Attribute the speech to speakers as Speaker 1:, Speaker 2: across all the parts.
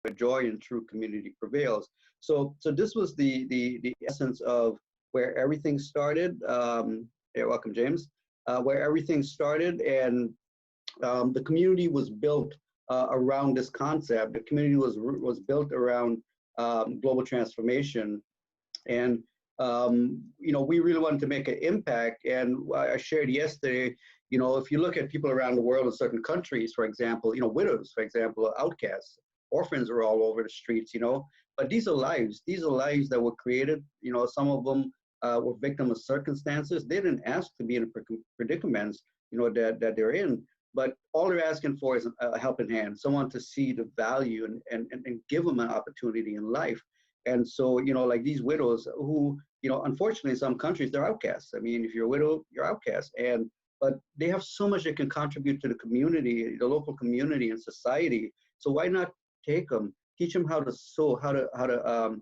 Speaker 1: where joy and true community prevails. So this was the essence of where everything started. Yeah, welcome, James. Where everything started, and the community was built around this concept. The community was built around global transformation, and we really wanted to make an impact. And I shared yesterday, if you look at people around the world in certain countries, for example, widows, for example, outcasts, orphans are all over the streets, but these are lives that were created. Some of them were victims of circumstances. They didn't ask to be in predicaments, that they're in, but all they're asking for is a helping hand, someone to see the value and give them an opportunity in life. And so, like these widows who, unfortunately in some countries, they're outcasts. I mean, if you're a widow, you're outcast. But they have so much they can contribute to the community, the local community and society. So why not take them, teach them how to sew, how to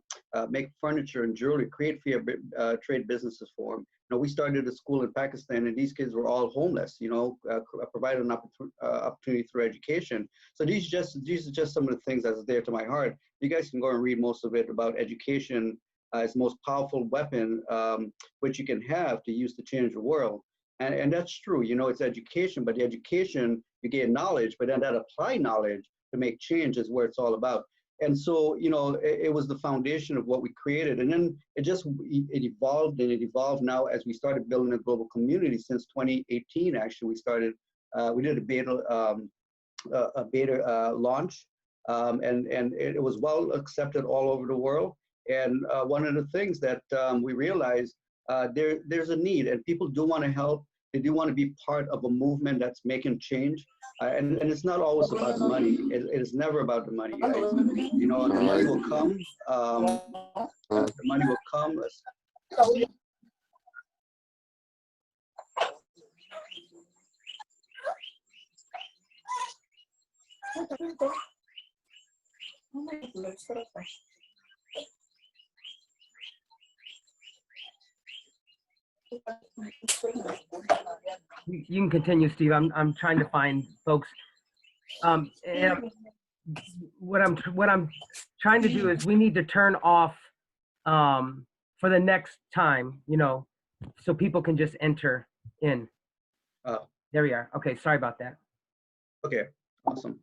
Speaker 1: make furniture and jewelry, create fair trade businesses for them. We started a school in Pakistan, and these kids were all homeless. Provided an opportunity through education. So these are just some of the things that's dear to my heart. You guys can go and read most of it about education as the most powerful weapon which you can have to use to change the world. And that's true. It's education, but the education, you gain knowledge, but then that applied knowledge to make change is where it's all about. And so, it was the foundation of what we created. And then it evolved, and it evolved now as we started building a global community. Since 2018, actually, we did a beta launch, and it was well accepted all over the world. And one of the things that we realized, there's a need, and people do want to help. They do want to be part of a movement that's making change. And it's not always about the money. It is never about the money, guys. The money will come. The money will come.
Speaker 2: You can continue, Steve. I'm trying to find folks. And what I'm trying to do is we need to turn off for the next time, so people can just enter in. There we are. Okay, sorry about that.
Speaker 1: Okay, awesome.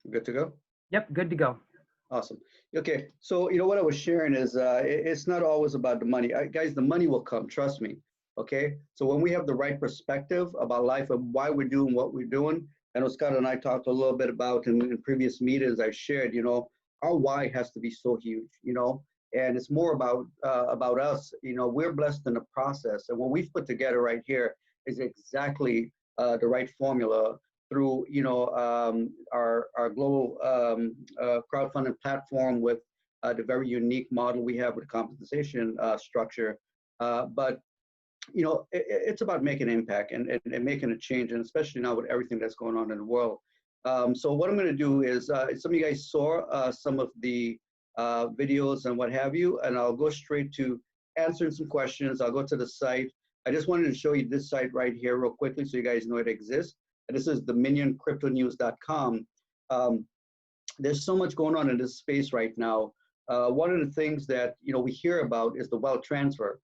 Speaker 1: Good to go?
Speaker 2: Yep, good to go.
Speaker 1: Awesome. Okay, so what I was sharing is it's not always about the money. Guys, the money will come, trust me. Okay, so when we have the right perspective about life and why we're doing what we're doing, I know Scott and I talked a little bit about in previous meetings I shared, our why has to be so huge, and it's more about us. We're blessed in the process, and what we've put together right here is exactly the right formula through our global crowdfunding platform with the very unique model we have with compensation structure. But it's about making an impact and making a change, and especially now with everything that's going on in the world. So what I'm going to do is some of you guys saw some of the videos and what have you, and I'll go straight to answering some questions. I'll go to the site. I just wanted to show you this site right here real quickly so you guys know it exists. And this is DominionCryptoNews.com. There's so much going on in this space right now. One of the things that we hear about is the wealth transfer.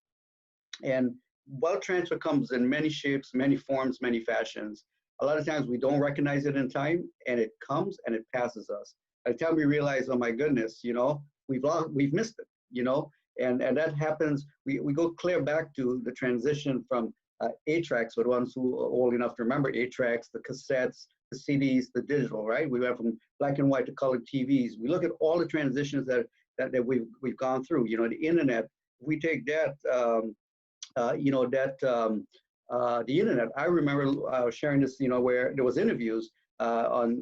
Speaker 1: And wealth transfer comes in many shapes, many forms, many fashions. A lot of times we don't recognize it in time, and it comes and it passes us. By the time we realize, oh my goodness, we've missed it, and that happens. We go clear back to the transition from 8-tracks, for the ones who are old enough to remember 8-tracks, the cassettes, the CDs, the digital, right? We went from black and white to colored TVs. We look at all the transitions that we've gone through. The internet. If we take that, the internet. I remember sharing this, where there was interviews on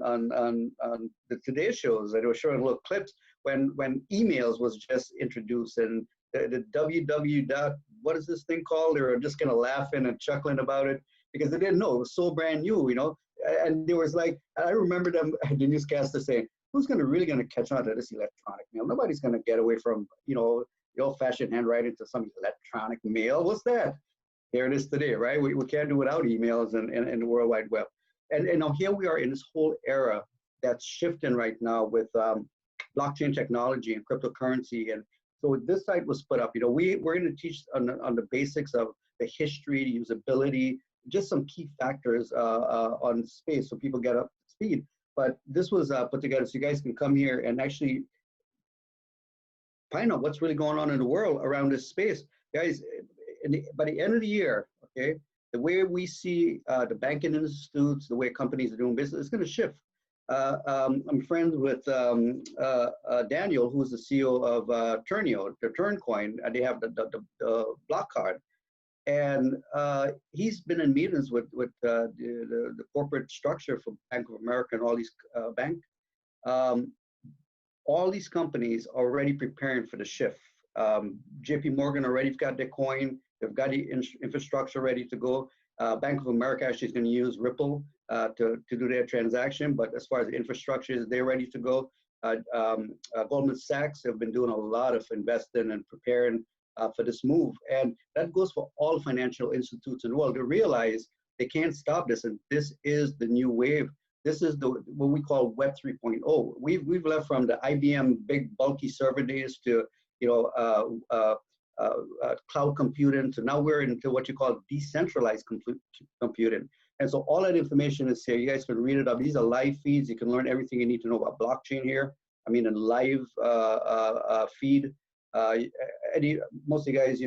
Speaker 1: the Today shows that they were showing little clips when emails was just introduced, and the www dot, what is this thing called? They were just kind of laughing and chuckling about it because they didn't know it was so brand new, and there was like, I remember them, the newscaster saying, who's really going to catch on to this electronic mail? Nobody's going to get away from, the old-fashioned handwriting to some electronic mail. What's that? here it is today, right? We can't do without emails and the World Wide Web. And now here we are in this whole era that's shifting right now with blockchain technology and cryptocurrency. And so this site was put up. We're going to teach on the basics of the history, the usability, just some key factors on space so people get up to speed. But this was put together so you guys can come here and actually find out what's really going on in the world around this space. Guys, by the end of the year, okay, the way we see the banking institutes, the way companies are doing business, is going to shift. I'm friends with Daniel, who's the CEO of Turnio, the Turncoin, and they have the block card. And he's been in meetings with the corporate structure for Bank of America and all these banks. All these companies are already preparing for the shift. JP Morgan already got their coin. They've got the infrastructure ready to go. Bank of America actually is going to use Ripple to do their transaction. But as far as the infrastructure is, they're ready to go. Goldman Sachs have been doing a lot of investing and preparing for this move. And that goes for all financial institutes in the world. They realize they can't stop this. And this is the new wave. This is what we call Web 3.0. We've left from the IBM big bulky server days to cloud computing. So now we're into what you call decentralized computing. And so all that information is here. You guys can read it up. These are live feeds. You can learn everything you need to know about blockchain here. I mean, a live feed. Most of you guys,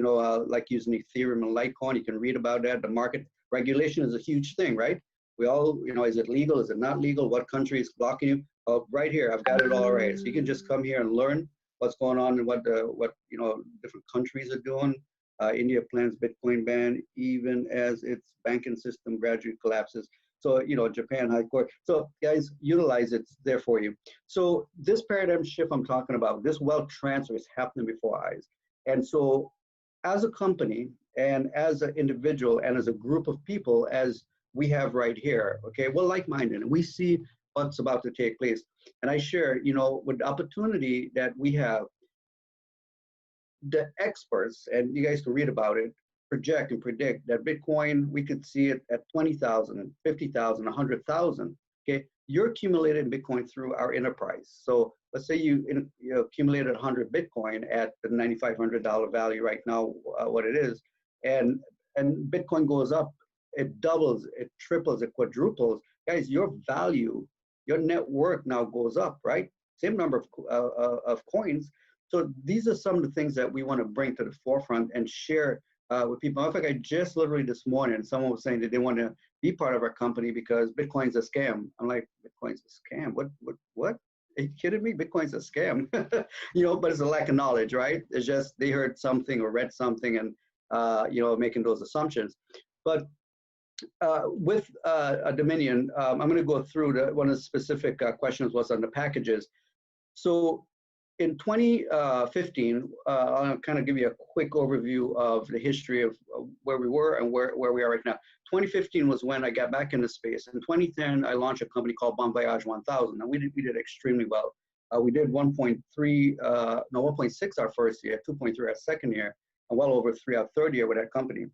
Speaker 1: like using Ethereum and Litecoin. You can read about that. The market regulation is a huge thing, right? We all, is it legal? Is it not legal? What country is blocking you? Oh, right here, I've got it all right. So you can just come here and learn what's going on and what different countries are doing. India plans Bitcoin ban even as its banking system gradually collapses. So, Japan high court. So guys, utilize it. It's there for you. So this paradigm shift I'm talking about, this wealth transfer is happening before our eyes. And so as a company and as an individual and as a group of people, as we have right here, okay, we're like-minded and we see what's about to take place. And I share, with the opportunity that we have, the experts, and you guys can read about it, project and predict that Bitcoin, we could see it at 20,000, 50,000, 100,000, okay? You're accumulating Bitcoin through our enterprise. So let's say you accumulated 100 Bitcoin at the $9,500 value right now, what it is, and Bitcoin goes up, it doubles, it triples, it quadruples. Guys, your value, your net worth now goes up, right? Same number of coins. So these are some of the things that we want to bring to the forefront and share with people. In fact, I just literally this morning, someone was saying that they want to be part of our company because Bitcoin's a scam. I'm like, Bitcoin's a scam? What? Are you kidding me? Bitcoin's a scam. But it's a lack of knowledge, right? It's just they heard something or read something and, making those assumptions. But with Dominion, I'm going to go through one of the specific questions was on the packages. So in 2015, I'll kind of give you a quick overview of the history of where we were and where we are right now. 2015 was when I got back into space. In 2010, I launched a company called Bon Voyage 1000, and we did extremely well. We did 1.6 our first year, 2.3 our second year, and well over 3 our third year with that company.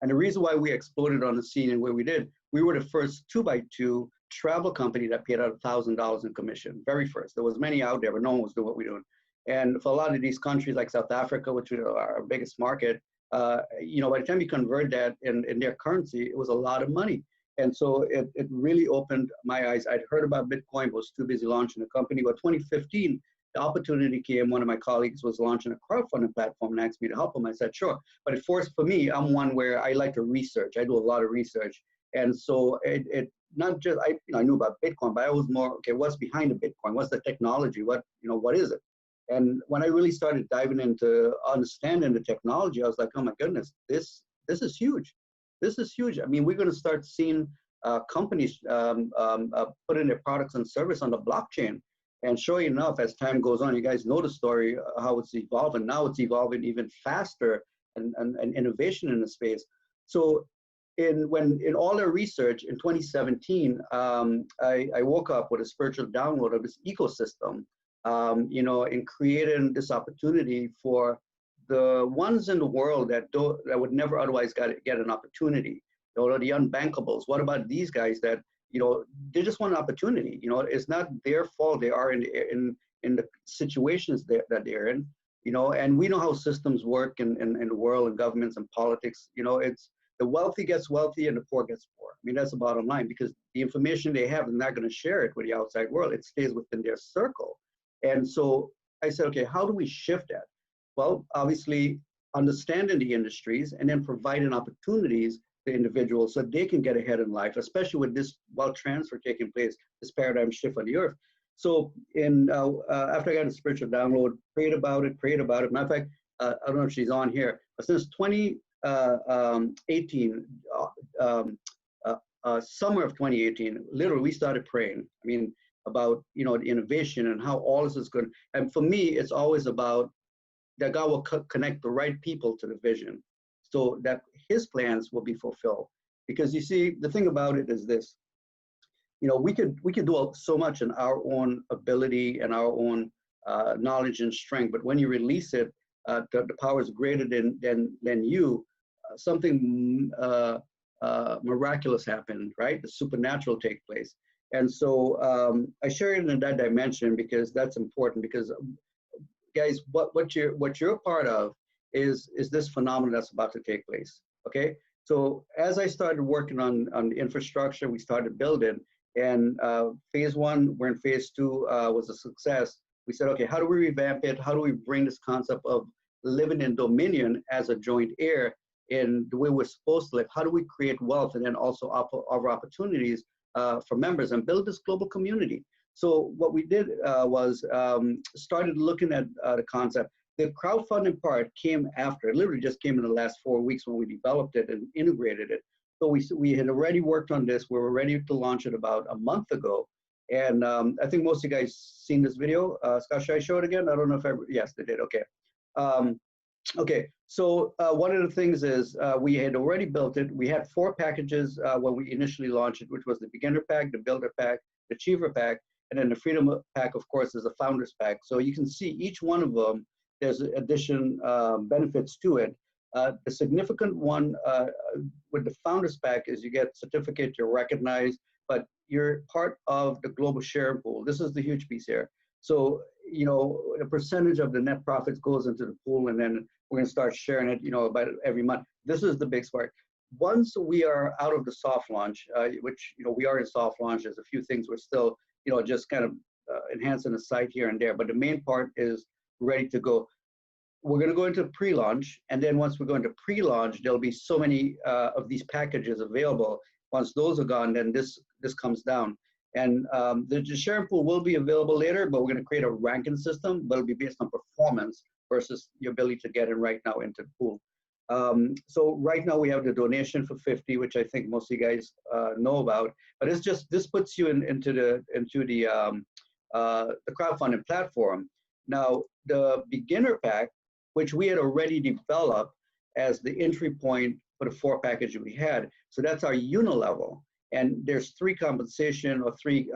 Speaker 1: And the reason why we exploded on the scene and where we did, we were the first 2x2 travel company that paid out $1,000 in commission. Very first. There was many out there, but no one was doing what we're doing. And for a lot of these countries like South Africa, which is our biggest market, by the time you convert that in their currency, it was a lot of money. And so it really opened my eyes. I'd heard about Bitcoin, but was too busy launching the company. But 2015, the opportunity came. One of my colleagues was launching a crowdfunding platform and asked me to help him. I said, sure. But at first, for me, I'm one where I like to research. I do a lot of research. And so it not just, I knew about Bitcoin, but I was more, okay, what's behind the Bitcoin? What's the technology? What is it? And when I really started diving into understanding the technology, I was like, oh my goodness, this is huge. This is huge. I mean, we're going to start seeing companies putting their products and service on the blockchain. And sure enough, as time goes on, you guys know the story, how it's evolving. Now it's evolving even faster and innovation in the space. So in all our research in 2017, I woke up with a spiritual download of this ecosystem, in creating this opportunity for the ones in the world that would never otherwise get an opportunity, the unbankables. What about these guys that, they just want an opportunity? It's not their fault. They are in the situations that they're in, and we know how systems work in the world and governments and politics. It's the wealthy gets wealthy and the poor gets poor. I mean, that's the bottom line, because the information they have, they're not going to share it with the outside world. It stays within their circle. And so I said, okay, how do we shift that? Well, obviously, understanding the industries and then providing opportunities to individuals so they can get ahead in life, especially with this wealth transfer taking place, this paradigm shift on the earth. So after I got a spiritual download, prayed about it. Matter of fact, I don't know if she's on here, but since 2018, summer of 2018, literally we started praying. I mean, about the innovation and how all this is good. And for me, it's always about that God will connect the right people to the vision, so that His plans will be fulfilled. Because you see, the thing about it is this: we could do so much in our own ability and our own knowledge and strength, but when you release it, the power is greater than you. Something miraculous happened, right? The supernatural take place. And so I share it in that dimension because that's important. Because guys, what you're a part of is this phenomenon that's about to take place. Okay, so as I started working on the infrastructure, we started building, and phase one, we're in phase two, was a success. We said, okay, how do we revamp it? How do we bring this concept of living in dominion as a joint heir in the way we're supposed to live? How do we create wealth and then also offer opportunities for members and build this global community? So what we did was started looking at the concept. The crowdfunding part came after. It literally just came in the last 4 weeks when we developed it and integrated it. So we had already worked on this. We were ready to launch it about a month ago. And I think most of you guys seen this video. Scott, should I show it again? I don't know if yes, they did. Okay. Okay, so one of the things is we had already built it. We had 4 packages when we initially launched it, which was the beginner pack, the builder pack, the achiever pack, and then the freedom pack, of course, is a founders pack. So you can see each one of them, there's addition benefits to it. The significant one with the founders pack is you get certificate, you're recognized, but you're part of the global share pool. This is the huge piece here. So, a percentage of the net profits goes into the pool, and then we're going to start sharing it, about every month. This is the big part. Once we are out of the soft launch, which, we are in soft launch, there's a few things we're still, just kind of enhancing the site here and there, but the main part is ready to go. We're going to go into pre-launch, and then once we go into pre-launch, there'll be so many of these packages available. Once those are gone, then this comes down. And the sharing pool will be available later, but we're going to create a ranking system, but it'll be based on performance versus your ability to get in right now into the pool. So right now we have the donation for 50, which I think most of you guys know about. But it's just, this puts you into the crowdfunding platform. Now the beginner pack, which we had already developed as the entry point for the 4 packages we had. So that's our unilevel. And there's 3 compensation or 3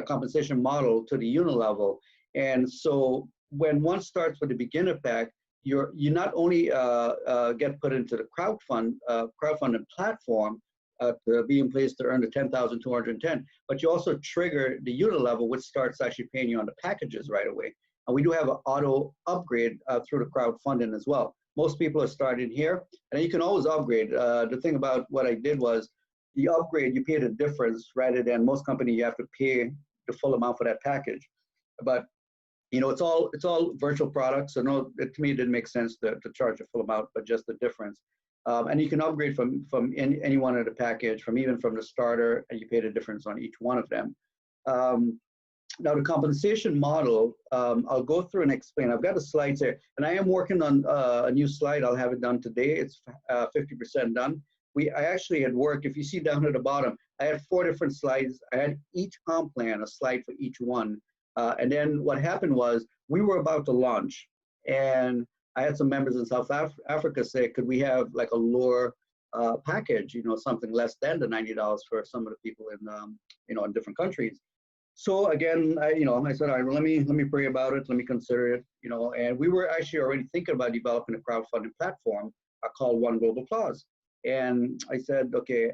Speaker 1: compensation model to the unilevel. And so when one starts with the beginner pack, you not only get put into the crowdfunding platform to be in place to earn the 10,210, but you also trigger the unilevel, which starts actually paying you on the packages right away. And we do have an auto upgrade through the crowdfunding as well. Most people are starting here, and you can always upgrade. The thing about what I did was the upgrade, you pay the difference rather than most companies, you have to pay the full amount for that package. But it's all virtual products, so no, to me it didn't make sense to charge a full amount, but just the difference. And you can upgrade from any one of the package, even from the starter, and you pay the difference on each one of them. Now the compensation model, I'll go through and explain. I've got the slides here, and I am working on a new slide. I'll have it done today. It's 50% done. I actually had worked, if you see down at the bottom, I had 4 different slides. I had each comp plan, a slide for each one. And then what happened was we were about to launch, and I had some members in South Africa say, could we have like a lower package, something less than the $90 for some of the people in, in different countries. So again, I said, all right, well, let me pray about it. Let me consider it, and we were actually already thinking about developing a crowdfunding platform called One Global Clause. And I said, okay,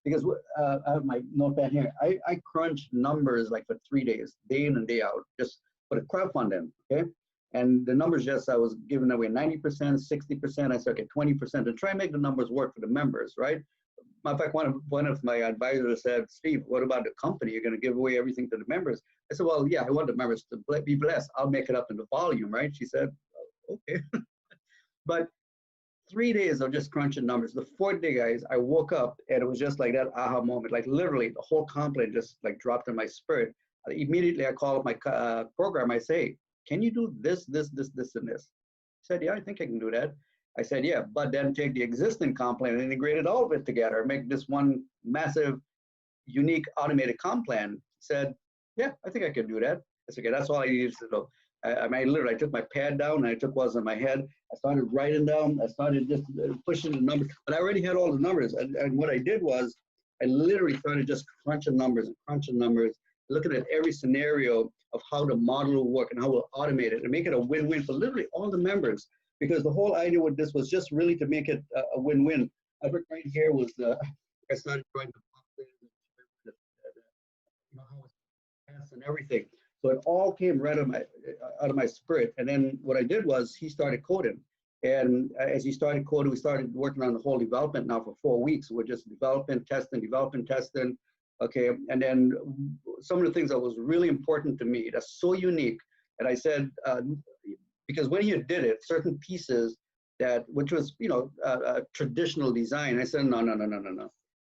Speaker 1: because I have my notepad here, I crunched numbers like for 3 days, day in and day out, just for the crowdfunding, okay? And the numbers I was giving away 90%, 60%, I said, okay, 20%, to try and make the numbers work for the members, right? Matter of fact, one of my advisors said, Steve, what about the company? You're going to give away everything to the members. I said, well, yeah, I want the members to be blessed. I'll make it up in the volume, right? She said, okay. But 3 days of just crunching numbers. The fourth day, guys, I woke up and it was just like that aha moment. Like literally the whole complaint just like dropped in my spirit. Immediately I call up my program. I say, can you do this, this, this, this, and this? He said, yeah, I think I can do that. I said, yeah, but then take the existing complaint and integrate it all of it together, make this one massive, unique, automated complaint. He said, yeah, I think I can do that. I said, okay, that's all I needed to know. I took my pad down and I took what's in my head. I started writing down. I started just pushing the numbers, but I already had all the numbers. And what I did was I literally started just crunching numbers, looking at every scenario of how the model will work and how we'll automate it and make it a win-win for literally all the members. Because the whole idea with this was just really to make it a win-win. I think right here was I started trying to how it's passed and everything. So it all came right out of my spirit. And then what I did was he started coding. And as he started coding, we started working on the whole development now for 4 weeks. We're just developing, testing. Okay. And then some of the things that was really important to me, that's so unique. And I said, because when you did it, certain pieces which was, traditional design, I said, no.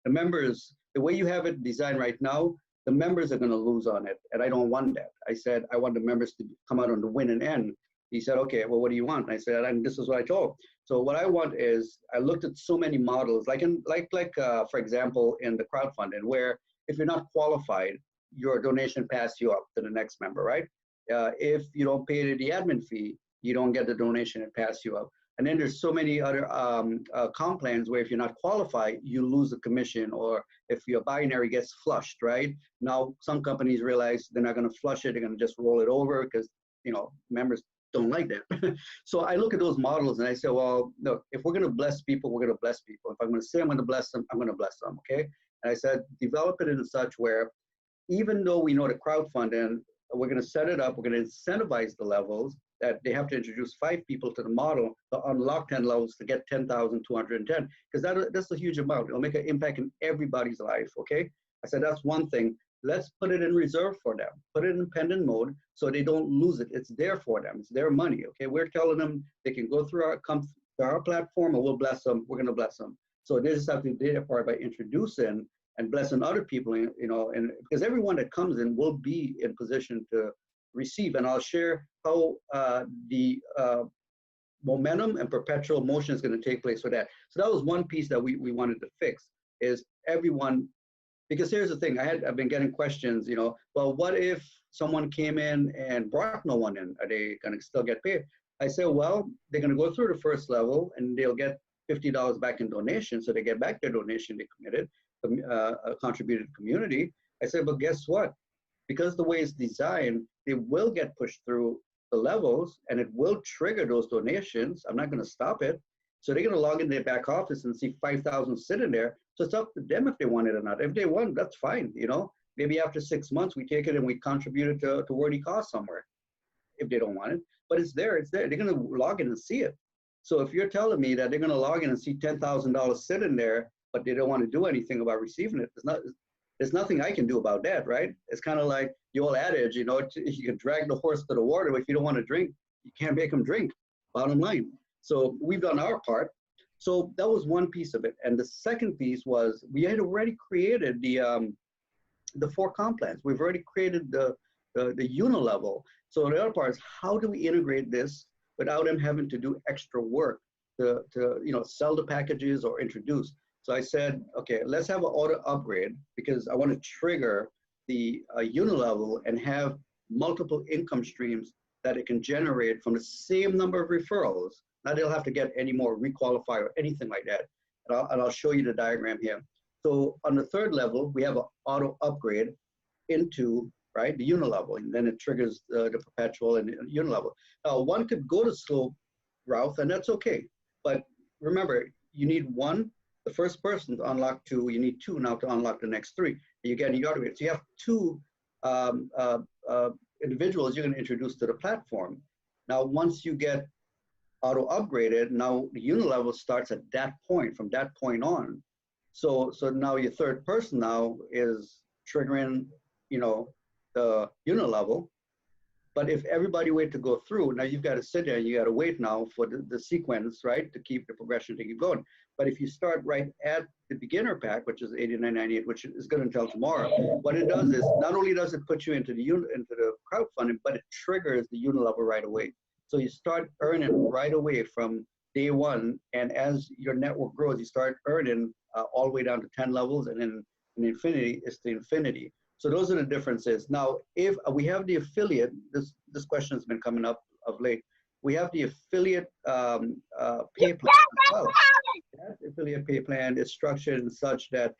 Speaker 1: The members, the way you have it designed right now, the members are going to lose on it. And I don't want that. I said, I want the members to come out on the winning end. He said, okay, well, what do you want? And I said, and this is what I told. So what I want is, I looked at so many models, for example, in the crowdfunding, where if you're not qualified, your donation passed you up to the next member, right? If you don't pay the admin fee, you don't get the donation and pass you up. And then there's so many other comp plans where if you're not qualified, you lose the commission, or if your binary gets flushed, right? Now, some companies realize they're not going to flush it. They're going to just roll it over because, members don't like that. So I look at those models and I say, well, look, if we're going to bless people, we're going to bless people. If I'm going to say I'm going to bless them, I'm going to bless them, okay? And I said, develop it in such where, even though we know the crowdfunding, we're going to set it up, we're going to incentivize the levels, that they have to introduce 5 people to the model to unlock 10 levels to get 10,210, because that's a huge amount. It'll make an impact in everybody's life, okay? I said, that's one thing. Let's put it in reserve for them. Put it in pending mode so they don't lose it. It's there for them. It's their money, okay? We're telling them they can go through our platform and we'll bless them. We're going to bless them. So they just have to do their part by introducing and blessing other people, and because everyone that comes in will be in position to receive. And I'll share how the momentum and perpetual motion is going to take place for that. So that was one piece that we wanted to fix, is everyone, because here's the thing, I've been getting questions, well, what if someone came in and brought no one in? Are they going to still get paid? I say, well, they're going to go through the first level and they'll get $50 back in donation. So they get back their donation they committed, contributed to the community. I said, but guess what? Because the way it's designed, they will get pushed through the levels and it will trigger those donations. I'm not going to stop it. So they're going to log in their back office and see 5,000 sitting there. So it's up to them if they want it or not. If they want, that's fine. Maybe after 6 months, we take it and we contribute it to worthy cause somewhere if they don't want it. But it's there. It's there. They're going to log in and see it. So if you're telling me that they're going to log in and see $10,000 sitting there, but they don't want to do anything about receiving it, there's nothing I can do about that, right? It's kind of like the old adage, you can drag the horse to the water, but if you don't want to drink, you can't make them drink, bottom line. So we've done our part. So that was one piece of it. And the second piece was we had already created the 4 comp plans. We've already created the unilevel. So the other part is, how do we integrate this without them having to do extra work to sell the packages or introduce? So I said, okay, let's have an auto upgrade, because I want to trigger the unilevel and have multiple income streams that it can generate from the same number of referrals. Now they'll have to get any more requalify or anything like that. And I'll show you the diagram here. So on the 3rd level, we have an auto upgrade. into, right, the unilevel, and then it triggers the perpetual and unilevel. Now, one could go to slow route, and that's okay. But remember, you need one, the first person to unlock two, you need two now to unlock the next three. You get the automate. So you have two individuals you're going to introduce to the platform. Now, once you get auto upgraded, now the unilevel starts at that point, from that point on. So now your third person now is triggering, you know, the unilevel. But if everybody wait to go through, now you've got to sit there and you got to wait now for the sequence, right, to keep the progression to keep going. But if you start right at the beginner pack, which is $89.98, which is good until tomorrow, what it does is not only does it put you into the crowdfunding, but it triggers the unilevel right away. So you start earning right away from day one, and as your network grows, you start earning all the way down to 10 levels, and then in infinity is to infinity. So those are the differences. Now, if we have the affiliate, this question has been coming up of late. We have the affiliate pay plan as well. That affiliate pay plan is structured in such that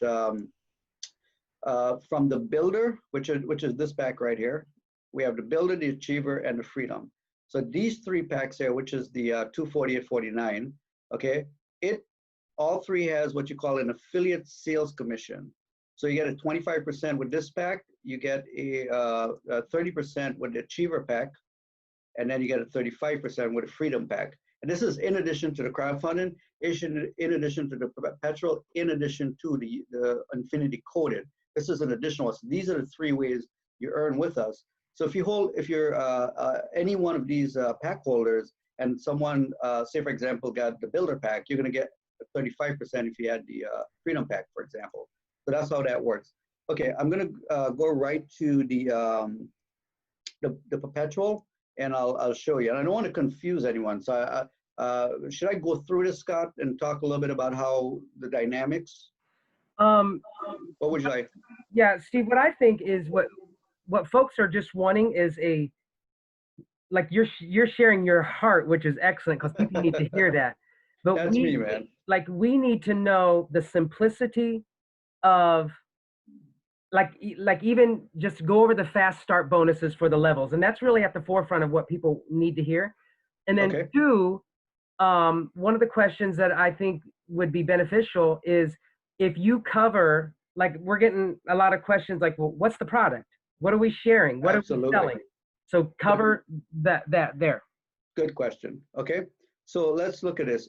Speaker 1: from the builder, which is this pack right here, we have the builder, the achiever, and the freedom. So these three packs here, which is the 248.49, okay, all three has what you call an affiliate sales commission. So you get a 25% with this pack, you get a 30% with the achiever pack, and then you get a 35% with a freedom pack. And this is in addition to the crowdfunding, in addition to the perpetual, in addition to the infinity coded. This is an additional one. So these are the three ways you earn with us. So if you're any one of these pack holders, and someone, say for example, got the builder pack, you're going to get 35% if you had the freedom pack, for example. So that's how that works. Okay, I'm going to go right to the perpetual, and I'll show you. And I don't want to confuse anyone. So should I go through this, Scott, and talk a little bit about how the dynamics? What would you like?
Speaker 2: Yeah, Steve, what I think is what folks are just wanting is like you're sharing your heart, which is excellent because people need to hear that. But
Speaker 1: That's me, man.
Speaker 2: Like we need to know the simplicity of like even just go over the fast start bonuses for the levels, and that's really at the forefront of what people need to hear. And then
Speaker 1: Okay.
Speaker 2: two, one of the questions that I think would be beneficial is if you cover, like we're getting a lot of questions like, well, what's the product? What are we sharing? What
Speaker 1: Absolutely.
Speaker 2: are we selling? So cover that there.
Speaker 1: Good question. Okay, so let's look at this.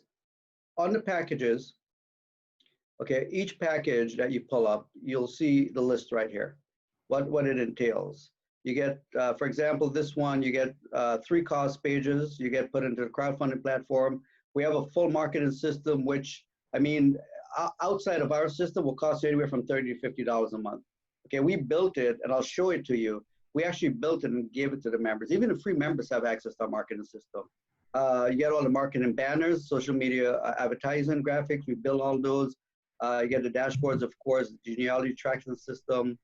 Speaker 1: On the packages, okay, each package that you pull up, you'll see the list right here, what it entails. You get, for example, this one, you get 3 cost pages, you get put into the crowdfunding platform. We have a full marketing system, which, I mean, outside of our system will cost you anywhere from $30 to $50 a month. Okay, we built it, and I'll show it to you. We actually built it and gave it to the members. Even the free members have access to our marketing system. You get all the marketing banners, social media advertising graphics. We build all those. You get the dashboards, of course, the genealogy tracking system,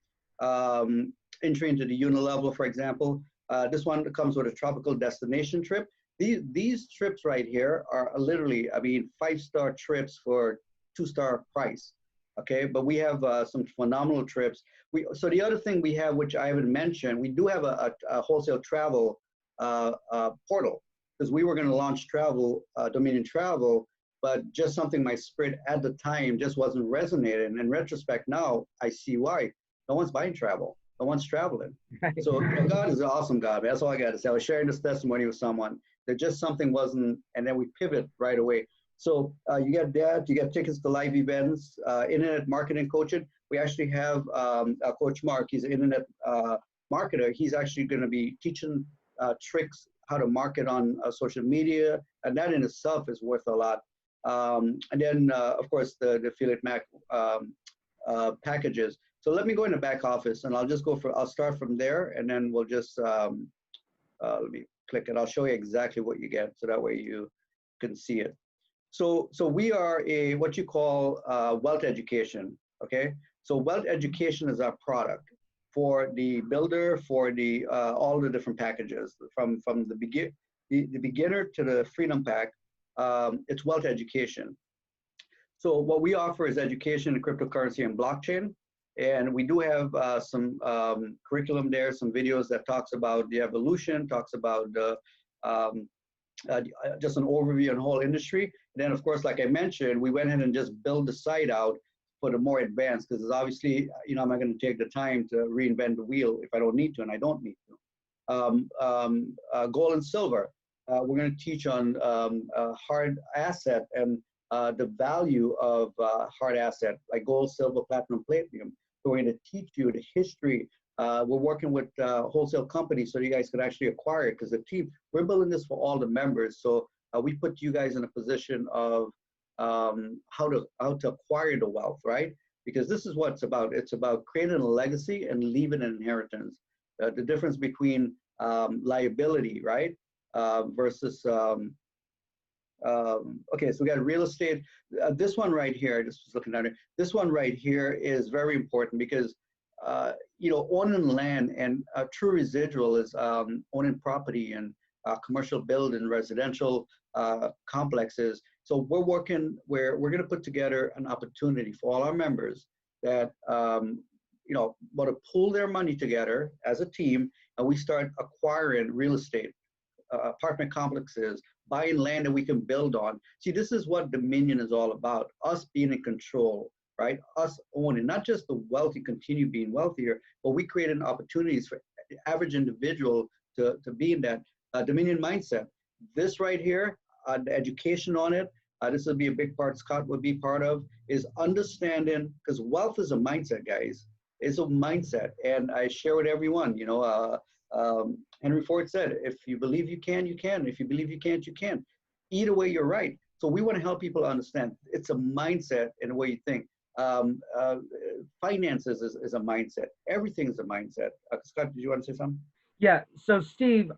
Speaker 1: entry into the unilevel, for example. This one comes with a tropical destination trip. These trips right here are literally, I mean, 5-star trips for 2-star price. Okay, but we have some phenomenal trips. So the other thing we have, which I haven't mentioned, we do have a wholesale travel portal, because we were going to launch travel, Dominion Travel, but just something my spirit at the time just wasn't resonating. In retrospect now, I see why. No one's buying travel. No one's traveling. So God is an awesome God. That's all I got to say. I was sharing this testimony with someone that just something wasn't, and then we pivot right away. So you get that, you get tickets to live events, internet marketing coaching. We actually have Coach Mark, he's an internet marketer. He's actually going to be teaching tricks how to market on social media, and that in itself is worth a lot. And then, of course, the affiliate packages. So let me go in the back office, and I'll start from there, and then we'll just, let me click it. I'll show you exactly what you get, so that way you can see it. So we are what you call wealth education, okay? So wealth education is our product for the builder, for the all the different packages, from the beginner to the freedom pack. It's wealth education. So what we offer is education in cryptocurrency and blockchain, And we do have some curriculum there, some videos that talks about the evolution, talks about um, just an overview on the whole industry. And then, of course, like I mentioned, we went ahead and just build the site out for the more advanced, because obviously, I'm not going to take the time to reinvent the wheel if I don't need to, and I don't need to. Gold and silver. We're going to teach on hard asset and the value of hard asset, like gold, silver, platinum, palladium. So we're going to teach you the history. We're working with wholesale companies so you guys can actually acquire it, because the team, we're building this for all the members. So we put you guys in a position of how to acquire the wealth, right? Because this is what it's about. It's about creating a legacy and leaving an inheritance. The difference between liability, right, versus okay, so we got real estate. This one right here, I just was looking at it. This one right here is very important because owning land and true residual is owning property and commercial building, residential complexes. So we're working where we're going to put together an opportunity for all our members that want to pull their money together as a team, and we start acquiring real estate, apartment complexes, buying land that we can build on. See, this is what Dominion is all about, us being in control, right? Us owning, not just the wealthy continue being wealthier, but we creating opportunities for the average individual to be in that Dominion mindset. This right here, the education on it, this will be a big part Scott would be part of, is understanding, because wealth is a mindset, guys. It's a mindset, and I share with everyone, Henry Ford said, if you believe you can, you can. If you believe you can't, you can't. Either way, you're right. So we want to help people understand it's a mindset in the way you think. Finances is a mindset. Everything is a mindset. Scott, did you want to say something?
Speaker 2: Yeah, so Steve,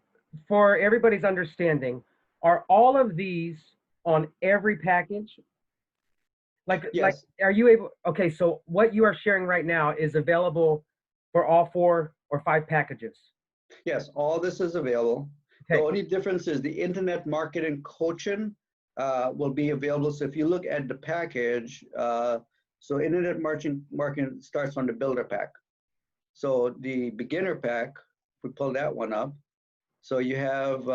Speaker 2: for everybody's understanding, are all of these on every package?
Speaker 1: Yes.
Speaker 2: Are you able, okay, so what you are sharing right now is available for all 4 or 5 packages?
Speaker 1: Yes, all this is available.
Speaker 2: Okay.
Speaker 1: The only difference is the internet marketing coaching will be available. So if you look at the package, so internet marketing starts on the builder pack. So the beginner pack, if we pull that one up, so you have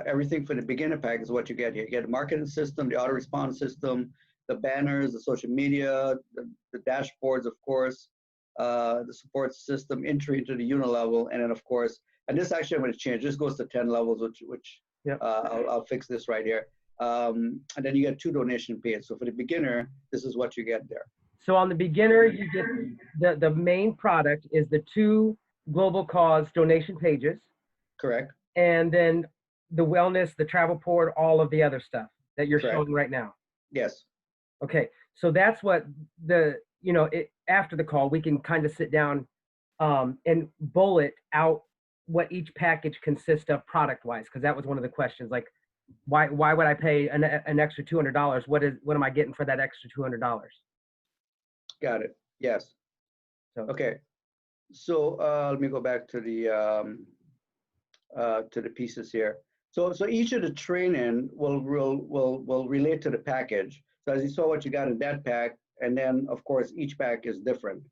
Speaker 1: everything for the beginner pack is what you get here. You get the marketing system, the auto response system, the banners, the social media, the dashboards, of course, the support system, entry into the unit level, and then of course, and this actually I'm going to change. This goes to 10 levels, which
Speaker 2: yep.
Speaker 1: I'll fix this right here. And then you get 2 donation pages. So for the beginner, this is what you get there.
Speaker 2: So on the beginner, you get the main product is the 2 global cause donation pages.
Speaker 1: Correct.
Speaker 2: And then the wellness, the travel port, all of the other stuff that you're
Speaker 1: Correct.
Speaker 2: showing right now.
Speaker 1: Yes.
Speaker 2: Okay, so that's what after the call, we can kind of sit down and bullet out what each package consists of product-wise, because that was one of the questions, like, why would I pay an extra $200? What am I getting for that extra $200? Got
Speaker 1: it. Yes.
Speaker 2: So,
Speaker 1: okay. So let me go back to the pieces here. So each of the training will relate to the package. So as you saw what you got in that pack, and then of course each pack is different.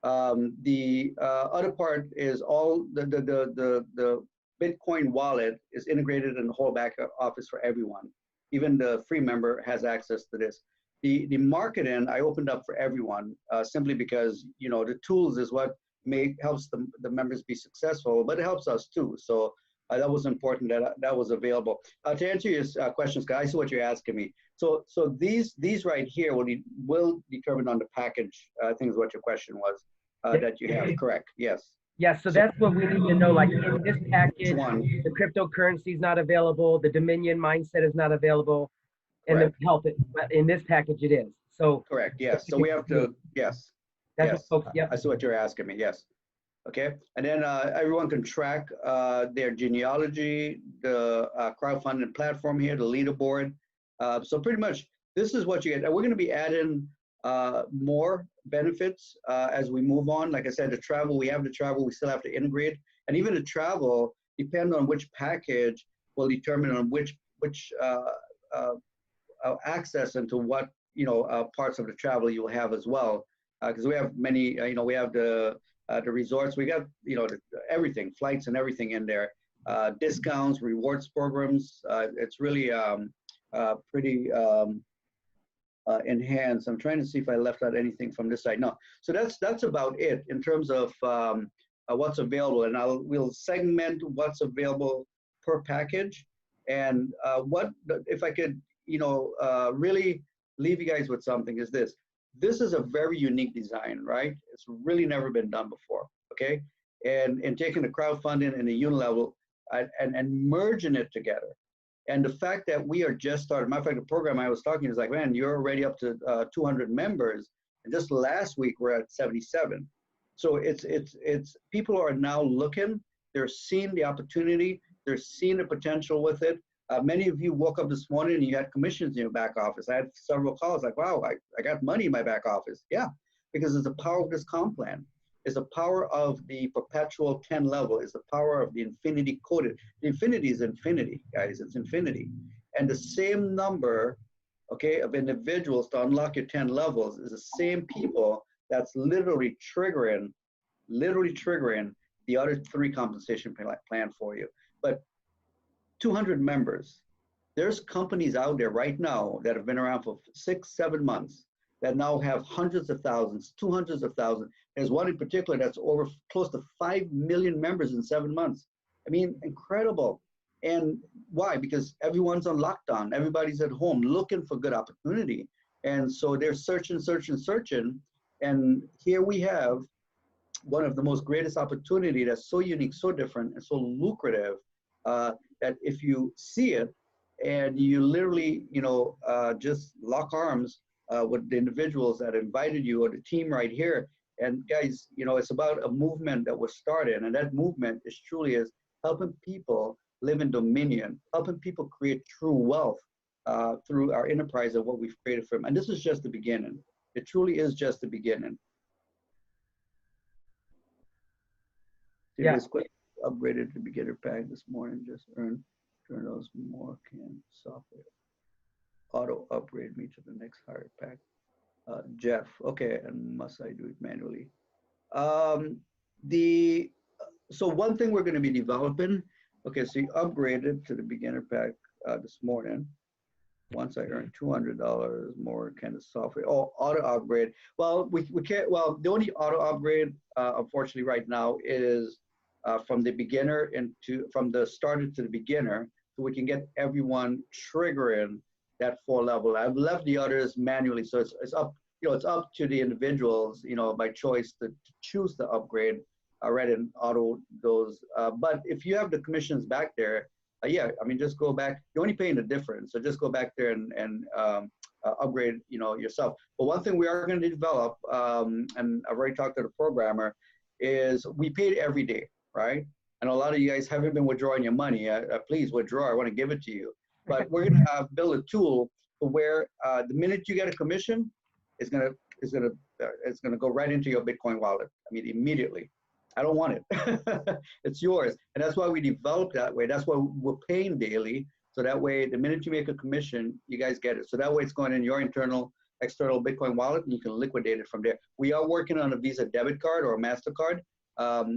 Speaker 1: The other part is all the Bitcoin wallet is integrated in the whole back office for everyone. Even the free member has access to this. The marketing I opened up for everyone simply because the tools is what helps the members be successful, but it helps us too. So that was important that was available. To answer your questions, guys, I see what you're asking me. So these right here will determine on the package. I think is what your question was that you have. Correct. Yes.
Speaker 2: Yeah, so that's what we need to know. Like in this package, the cryptocurrency is not available, the Dominion mindset is not available, and the health in this package it is. So
Speaker 1: correct. Yes. So we have to. Yes.
Speaker 2: That's
Speaker 1: yes.
Speaker 2: What folks, yep.
Speaker 1: I see what you're asking me. Yes. Okay. And then everyone can track their genealogy, the crowdfunding platform here, the leaderboard. So pretty much this is what you get. And we're going to be adding more benefits as we move on. Like I said, the travel, we have the travel, we still have to integrate. And even the travel, depending on which package, will determine on which access into what parts of the travel you will have as well. because we have many, we have the resorts, we got, everything, flights and everything in there, discounts, rewards programs. It's really pretty enhanced. I'm trying to see if I left out anything from this side. No, so that's about it in terms of what's available, and we'll segment what's available per package. And what if I could, really leave you guys with something is this. This is a very unique design, right? It's really never been done before, okay? And taking the crowdfunding and the unilevel and merging it together. And the fact that we are just started, matter of fact, the program I was talking is like, man, you're already up to 200 members. And just last week, we're at 77. So it's people are now looking, they're seeing the opportunity, they're seeing the potential with it. Many of you woke up this morning and you had commissions in your back office. I had several calls like, wow, I got money in my back office. Yeah, because it's the power of this comp plan. It's the power of the perpetual 10 level. It's the power of the infinity coded. The infinity is infinity, guys. It's infinity. And the same number, okay, of individuals to unlock your 10 levels is the same people that's literally triggering the other 3 compensation plan for you. But 200 members. There's companies out there right now that have been around for 6-7 months that now have hundreds of thousands, 200s of thousands. There's one in particular that's over close to 5 million members in 7 months. I mean, incredible. And why? Because everyone's on lockdown. Everybody's at home looking for good opportunity. And so they're searching. And here we have one of the most greatest opportunity that's so unique, so different, and so lucrative, that if you see it and you literally, just lock arms with the individuals that invited you or the team right here. And guys, it's about a movement that was started, and that movement is helping people live in dominion, helping people create true wealth through our enterprise of what we've created for them. And this is just the beginning. It truly is just the beginning.
Speaker 2: Yeah.
Speaker 1: Upgraded to beginner pack this morning, just turn those more can software. Auto upgrade me to the next higher pack. Jeff, okay, and must I do it manually? So one thing we're going to be developing, okay, so you upgraded to the beginner pack this morning. Once I earn $200 more kind of software. Oh, auto upgrade. Well, we can't, well, the only auto upgrade, unfortunately, right now is from the beginner from the starter to the beginner, so we can get everyone triggering that 4 level. I've left the others manually, so it's up, it's up to the individuals, by choice to choose the upgrade rather than auto those. But if you have the commissions back there, yeah, I mean, just go back. You're only paying the difference, so just go back there and upgrade, yourself. But one thing we are going to develop, and I've already talked to the programmer, is we paid every day, right? And a lot of you guys haven't been withdrawing your money. Please withdraw. I want to give it to you. But we're going to build a tool where the minute you get a commission, it's going to go right into your Bitcoin wallet. I mean, immediately. I don't want it. It's yours. And that's why we developed that way. That's why we're paying daily. So that way, the minute you make a commission, you guys get it. So that way it's going in your external Bitcoin wallet, and you can liquidate it from there. We are working on a Visa debit card or a MasterCard,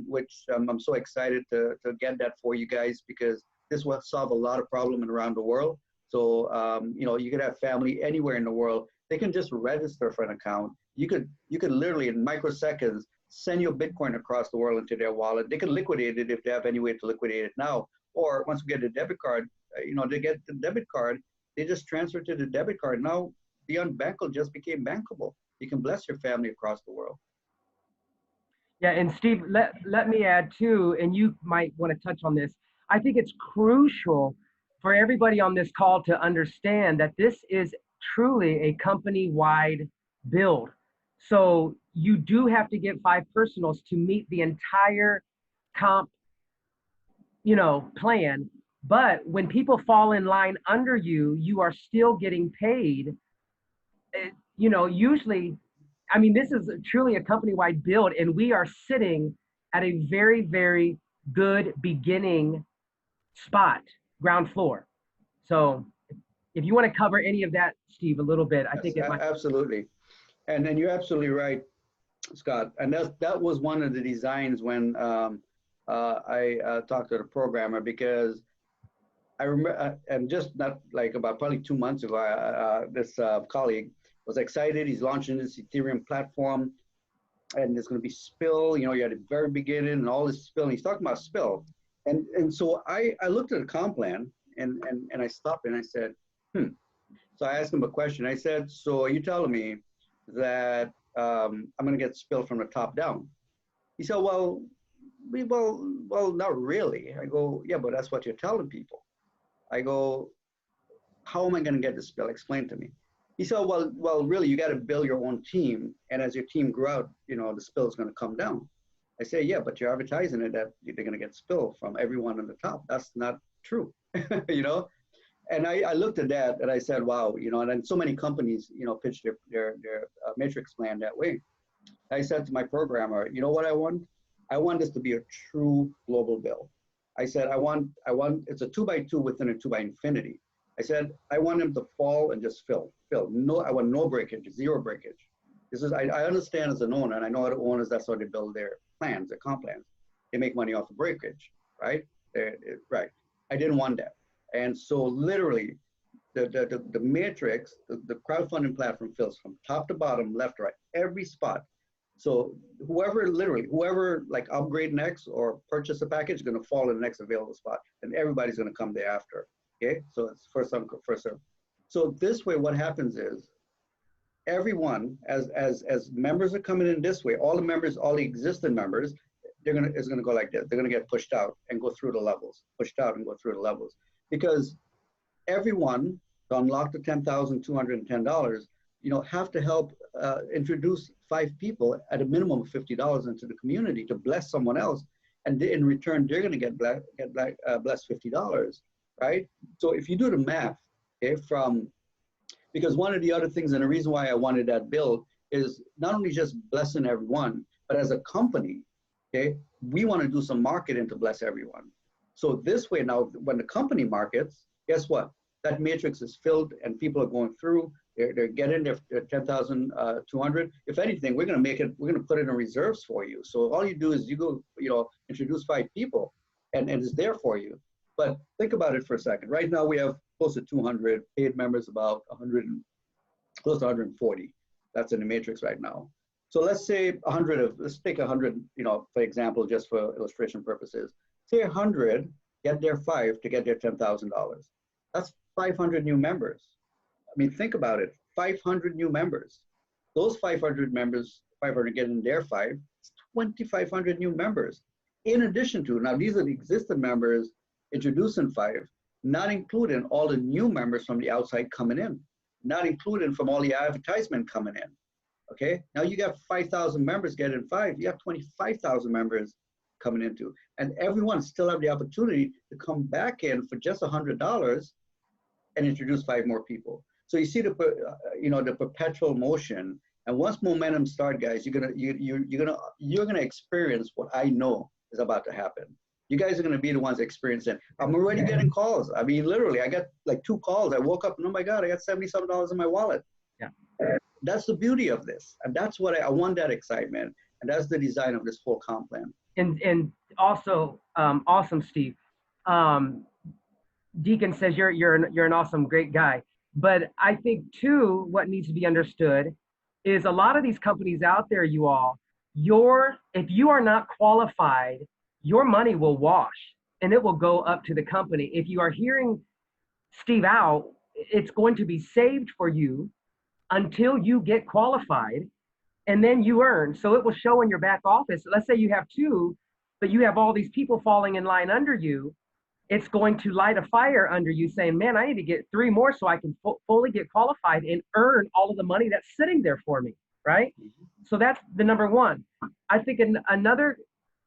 Speaker 1: which I'm so excited to get that for you guys, because this will solve a lot of problems around the world. So, you could have family anywhere in the world. They can just register for an account. You could literally in microseconds send your Bitcoin across the world into their wallet. They can liquidate it if they have any way to liquidate it now. Or once we get the debit card, they get the debit card, they just transfer to the debit card. Now, the unbankable just became bankable. You can bless your family across the world.
Speaker 2: Yeah, and Steve, let me add too, and you might want to touch on this. I think it's crucial for everybody on this call to understand that this is truly a company-wide build. So you do have to get 5 personals to meet the entire comp, plan. But when people fall in line under you, you are still getting paid. Usually, I mean, this is truly a company-wide build, and we are sitting at a very, very good beginning spot, ground floor. So if you want to cover any of that, Steve, a little bit, I think it might.
Speaker 1: Absolutely. And then you're absolutely right. Scott, and that was one of the designs when I talked to the programmer, because I remember, and just not like about probably 2 months ago, this colleague was excited. He's launching this Ethereum platform, and there's going to be spill. You know, you're at the very beginning, and all this spill. And he's talking about spill, and so I looked at the comp plan, and I stopped and I said, So I asked him a question. I said, so are you telling me that I'm going to get spilled from the top down? He said, well, not really. I go, yeah, but that's what you're telling people. I go, how am I going to get the spill? Explain to me. He said, well, really, you got to build your own team, and as your team grow out, you know, the spill is going to come down. I say, yeah, but you're advertising it that they're going to get spill from everyone on the top. That's not true, you know. And I looked at that and I said, wow, you know, and then so many companies, you know, pitch their matrix plan that way. I said to my programmer, you know what I want? I want this to be a true global bill. I said, I want, it's a 2x2 within a 2x infinity. I said, I want them to fall and just fill. No, I want no breakage, zero breakage. This is, I understand as an owner, and I know other owners, that's how they build their plans, their comp plans. They make money off of breakage, right? Right. I didn't want that. And so literally, the matrix, the crowdfunding platform fills from top to bottom, left to right, every spot. So whoever like upgrade next or purchase a package is going to fall in the next available spot, and everybody's going to come thereafter. Okay, so it's first come, first serve. So this way, what happens is everyone, as members are coming in this way, all the members, all the existing members, it's gonna go like this. They're gonna get pushed out and go through the levels, pushed out and go through the levels, because everyone to unlock the $10,210, you know, have to help introduce 5 people at a minimum of $50 into the community to bless someone else, and in return they're going to get blessed $50, right? So if you do the math, okay, because one of the other things, and the reason why I wanted that bill, is not only just blessing everyone, but as a company, okay, we want to do some marketing to bless everyone. So this way now, when the company markets, guess what? That matrix is filled and people are going through, they're getting their 10,200. If anything, we're going to put it in reserves for you. So all you do is you go, you know, introduce 5 people and it's there for you. But think about it for a second. Right now we have close to 200 paid members, about 100, close to 140. That's in the matrix right now. So let's say let's take 100, you know, for example, just for illustration purposes. Say 100 get their 5 to get their $10,000. That's 500 new members. I mean, think about it, 500 new members. Those 500 members, 500 getting their 5, it's 2,500 new members. In addition to, now these are the existing members introducing 5, not including all the new members from the outside coming in, not including from all the advertisement coming in. Okay, now you got 5,000 members getting 5, you have 25,000 members coming into, and everyone still have the opportunity to come back in for just $100 and introduce 5 more people. So you see the perpetual motion, and once momentum starts, guys, you're gonna experience what I know is about to happen. You guys are gonna be the ones experiencing. I'm already getting calls. I mean, literally, I got like 2 calls. I woke up and oh my God, I got $77 in my wallet.
Speaker 2: Yeah.
Speaker 1: That's the beauty of this, and that's what I want, that excitement, and that's the design of this full comp plan.
Speaker 2: And also, awesome, Steve. Deacon says you're an awesome, great guy. But I think too, what needs to be understood is a lot of these companies out there, you all, if you are not qualified, your money will wash and it will go up to the company. If you are hearing Steve out, it's going to be saved for you until you get qualified, and then you earn. So it will show in your back office. Let's say you have 2, but you have all these people falling in line under you. It's going to light a fire under you saying, man, I need to get 3 more so I can fully get qualified and earn all of the money that's sitting there for me, right? So that's the number one. I think another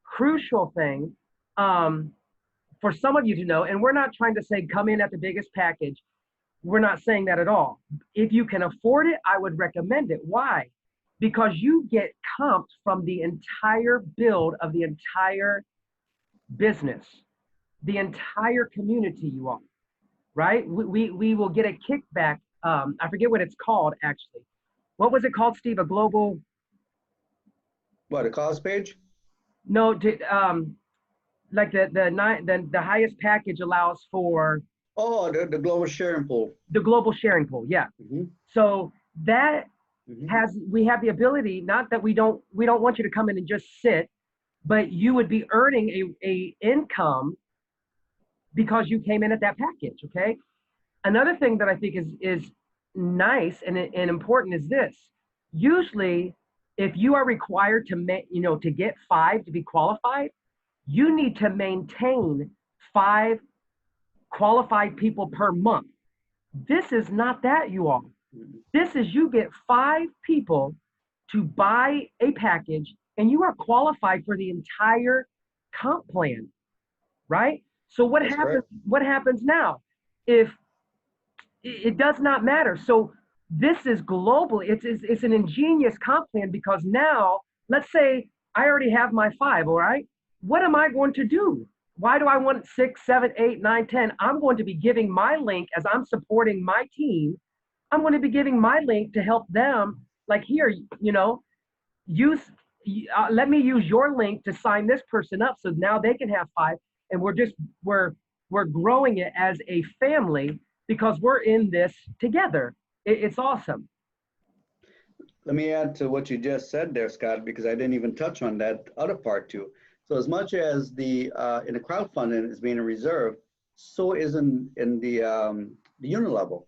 Speaker 2: crucial thing for some of you to know, and we're not trying to say come in at the biggest package. We're not saying that at all. If you can afford it, I would recommend it. Why? Because you get comped from the entire build of the entire business, the entire community, you all, right? We will get a kickback. I forget what it's called, actually. What was it called, Steve? A global
Speaker 1: What, a cost page?
Speaker 2: No, like the highest package allows for
Speaker 1: Oh, the global sharing pool.
Speaker 2: the global sharing pool. Yeah.
Speaker 1: Mm-hmm.
Speaker 2: So that
Speaker 1: Mm-hmm.
Speaker 2: we have the ability, not that we don't want you to come in and just sit, but you would be earning a income because you came in at that package. Okay. Another thing that I think is nice and important is this. Usually, if you are required to get 5 to be qualified, you need to maintain 5 qualified people per month. This is not that, you all. This is you get 5 people to buy a package and you are qualified for the entire comp plan, right? So
Speaker 1: That's correct.
Speaker 2: what happens now? If it does not matter. So this is global. It's an ingenious comp plan because now, let's say I already have my 5, all right? What am I going to do? Why do I want 6, 7, 8, 9, 10? I'm going to be giving my link as I'm supporting my team. I'm going to be giving my link to help them. Like here, use let me use your link to sign this person up so now they can have 5, and we're growing it as a family because we're in this together. It's awesome.
Speaker 1: Let me add to what you just said there, Scott, because I didn't even touch on that other part too. So as much as the in the crowdfunding is being a reserve, so is in the unit level.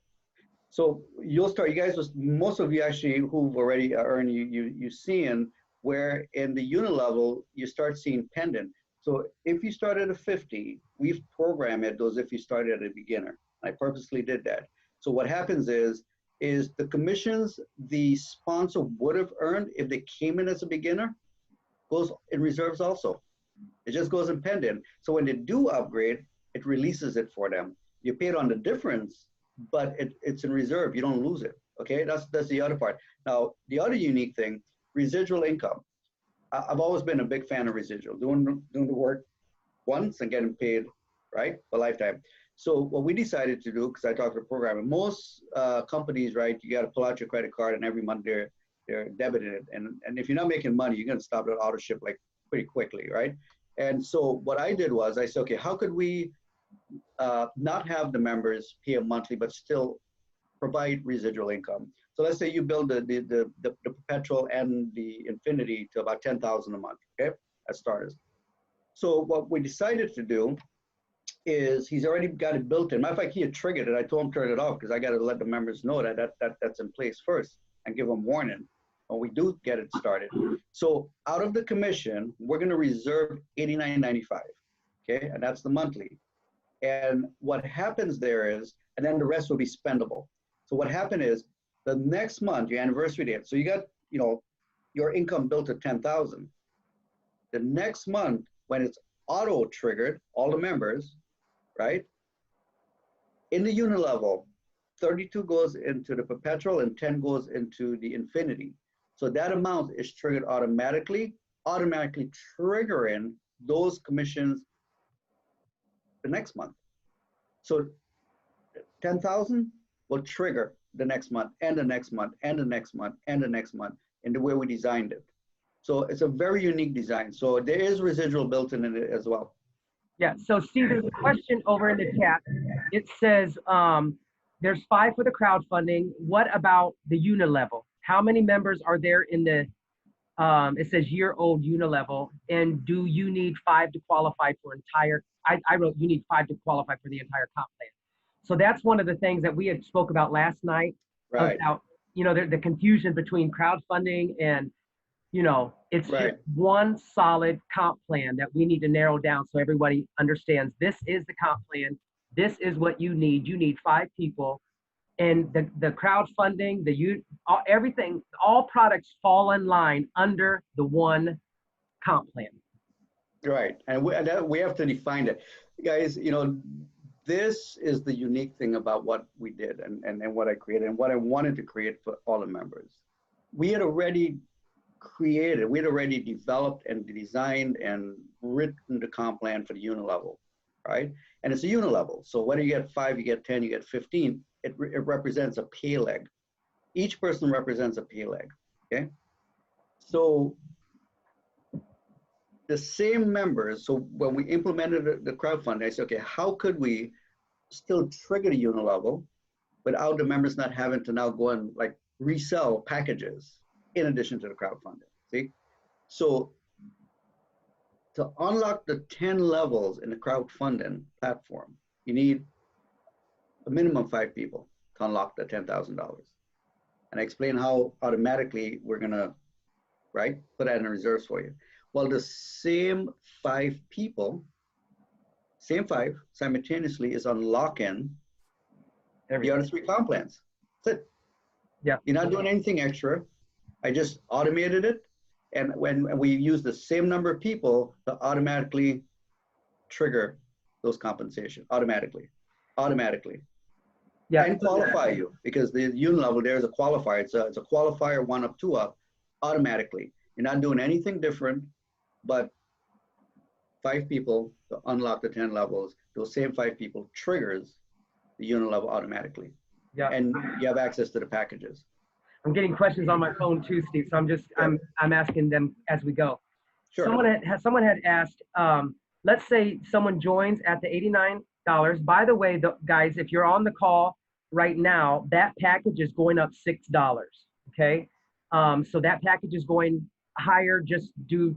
Speaker 1: So you'll start, you guys, most of you actually who've already earned, you seeing where in the unit level, you start seeing pendant. So if you start at a 50, we've programmed it those if you started at a beginner. I purposely did that. So what happens is the commissions the sponsor would have earned if they came in as a beginner goes in reserves also. It just goes in pendant. So when they do upgrade, it releases it for them. You paid on the difference, but it's in reserve. You don't lose it. Okay, that's the other part. Now, the other unique thing, residual income. I've always been a big fan of residual, doing the work once and getting paid, right, for lifetime. So what we decided to do, because I talked to the programmer, most companies, right, you got to pull out your credit card and every month they're debiting it. And if you're not making money, you're going to stop that auto ship like pretty quickly, right? And so what I did was I said, okay, how could we not have the members pay a monthly, but still provide residual income? So let's say you build the perpetual and the infinity to about 10,000 a month, okay, as starters. So what we decided to do is he's already got it built in. Matter of fact, he had triggered it. I told him to turn it off because I got to let the members know that's in place first and give them warning when we do get it started. So out of the commission, we're going to reserve $89.95, okay, and that's the monthly. And what happens there is, and then the rest will be spendable. So what happened is the next month, your anniversary date. So you got, your income built at 10,000. The next month, when it's auto triggered, all the members, right? In the unit level, 32 goes into the perpetual and 10 goes into the infinity. So that amount is triggered automatically triggering those commissions the next month. So 10,000 will trigger the next month and the next month and the next month and the next month in the way we designed it. So it's a very unique design. So there is residual built in it as well.
Speaker 2: Yeah, so Steve, there's a question over in the chat. It says there's 5 for the crowdfunding. What about the unit level? How many members are there in the, it says year-old unit level, and do you need 5 to qualify for entire, I wrote you need 5 to qualify for the entire comp plan. So that's one of the things that we had spoke about last night,
Speaker 1: right,
Speaker 2: about, the confusion between crowdfunding and, it's
Speaker 1: right.
Speaker 2: just one solid comp plan that we need to narrow down so everybody understands this is the comp plan. This is what you need. You need 5 people, and the crowdfunding, everything, all products fall in line under the one comp plan.
Speaker 1: Right, and we have to define it. Guys, this is the unique thing about what we did and what I created and what I wanted to create for all the members. We had already developed and designed and written the comp plan for the unit level, right? And it's a unit level. So whether you get 5, you get 10, you get 15, it represents a pay leg. Each person represents a pay leg, okay? So the same members, so when we implemented the crowdfunding, I said, okay, how could we still trigger the unilevel without the members not having to now go and like resell packages in addition to the crowdfunding, see? So to unlock the 10 levels in the crowdfunding platform, you need a minimum 5 people to unlock the $10,000. And I explain how automatically we're gonna, right, put that in reserves for you. Well, the same 5 people, same 5 simultaneously is unlocking the other 3 comp plans. That's it.
Speaker 2: Yeah.
Speaker 1: You're not doing anything extra. I just automated it. And when we use the same number of people to automatically trigger those compensation, automatically.
Speaker 2: Yeah.
Speaker 1: And qualify you, because the unit level there is a qualifier. It's a qualifier 1 up, 2 up, automatically. You're not doing anything different, but 5 people to unlock the 10 levels. Those same 5 people triggers the unit level automatically.
Speaker 2: Yeah.
Speaker 1: And you have access to the packages.
Speaker 2: I'm getting questions on my phone too, Steve. So I'm asking them as we go.
Speaker 1: Sure.
Speaker 2: Someone had asked, let's say someone joins at the $89. By the way, guys, if you're on the call right now, that package is going up $6. Okay. So that package is going higher just due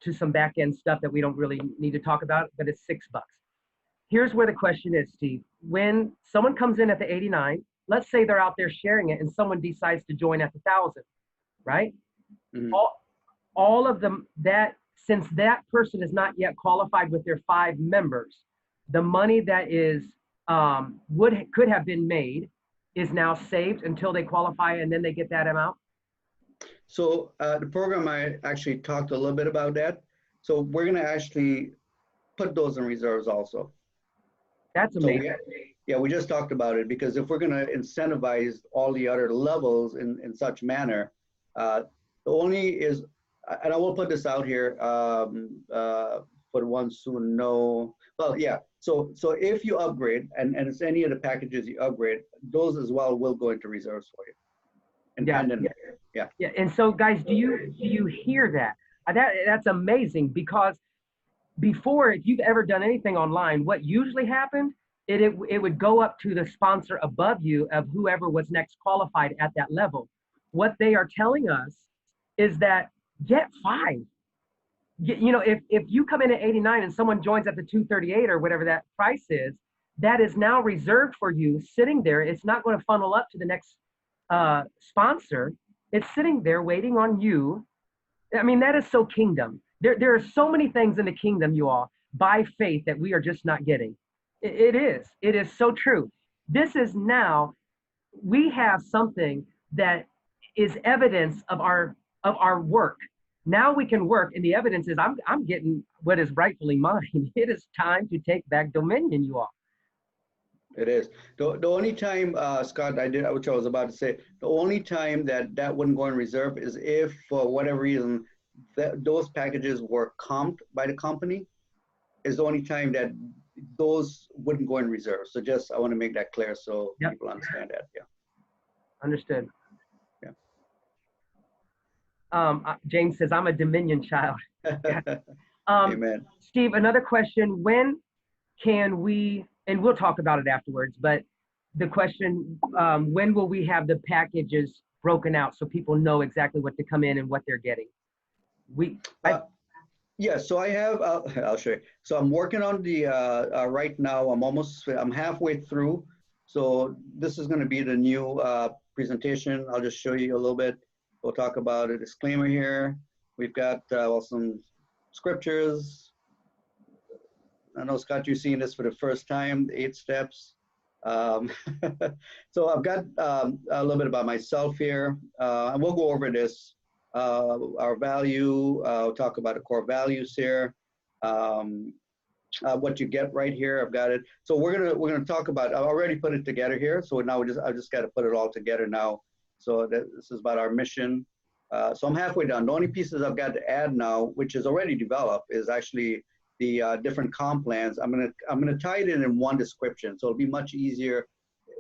Speaker 2: to some back end stuff that we don't really need to talk about, but it's $6. Here's where the question is, Steve. When someone comes in at the 89, let's say they're out there sharing it and someone decides to join at the 1,000, right? Mm-hmm. All of them, since that person is not yet qualified with their 5 members, the money that is could have been made is now saved until they qualify, and then they get that amount.
Speaker 1: So the program, I actually talked a little bit about that. So we're going to actually put those in reserves also.
Speaker 2: That's amazing.
Speaker 1: So we just talked about it, because if we're going to incentivize all the other levels in such manner, the only is, and I will put this out here for the ones who know. Well, yeah. So if you upgrade, and it's any of the packages you upgrade, those as well will go into reserves for you.
Speaker 2: Yeah. And so, guys, do you hear that? That's amazing, because before, if you've ever done anything online, what usually happened, it would go up to the sponsor above you of whoever was next qualified at that level. What they are telling us is that get 5. You know, if you come in at 89 and someone joins at the 238 or whatever that price is, that is now reserved for you, sitting there. It's not going to funnel up to the next sponsor. It's sitting there waiting on you. I mean, that is so kingdom. There are so many things in the kingdom, you all, by faith, that we are just not getting. It is so true. This is now, we have something that is evidence of our work. Now we can work, and the evidence is I'm getting what is rightfully mine. It is time to take back dominion, you all.
Speaker 1: It is. The only time, Scott, which I was about to say, the only time that wouldn't go in reserve is if, for whatever reason, those packages were comped by the company, is the only time that those wouldn't go in reserve. So just, I want to make that clear so people understand that. Yeah.
Speaker 2: Understood.
Speaker 1: Yeah.
Speaker 2: James says, I'm a Dominion child.
Speaker 1: Amen.
Speaker 2: Steve, another question. When can we, and we'll talk about it afterwards, but the question, when will we have the packages broken out so people know exactly what to come in and what they're getting?
Speaker 1: Yeah, so I have, I'll show you. So I'm working on the, right now, I'm halfway through. So this is going to be the new presentation. I'll just show you a little bit. We'll talk about a disclaimer here. We've got some scriptures. I know, Scott, you're seeing this for the first time, the 8 steps. So I've got a little bit about myself here, and we'll go over this. Our value, we'll talk about the core values here. What you get right here, I've got it. So we're gonna talk about, I've already put it together here. So now I just got to put it all together now. So this is about our mission. So I'm halfway done. The only pieces I've got to add now, which is already developed, is actually the different comp plans. I'm gonna tie it in one description, so it'll be much easier.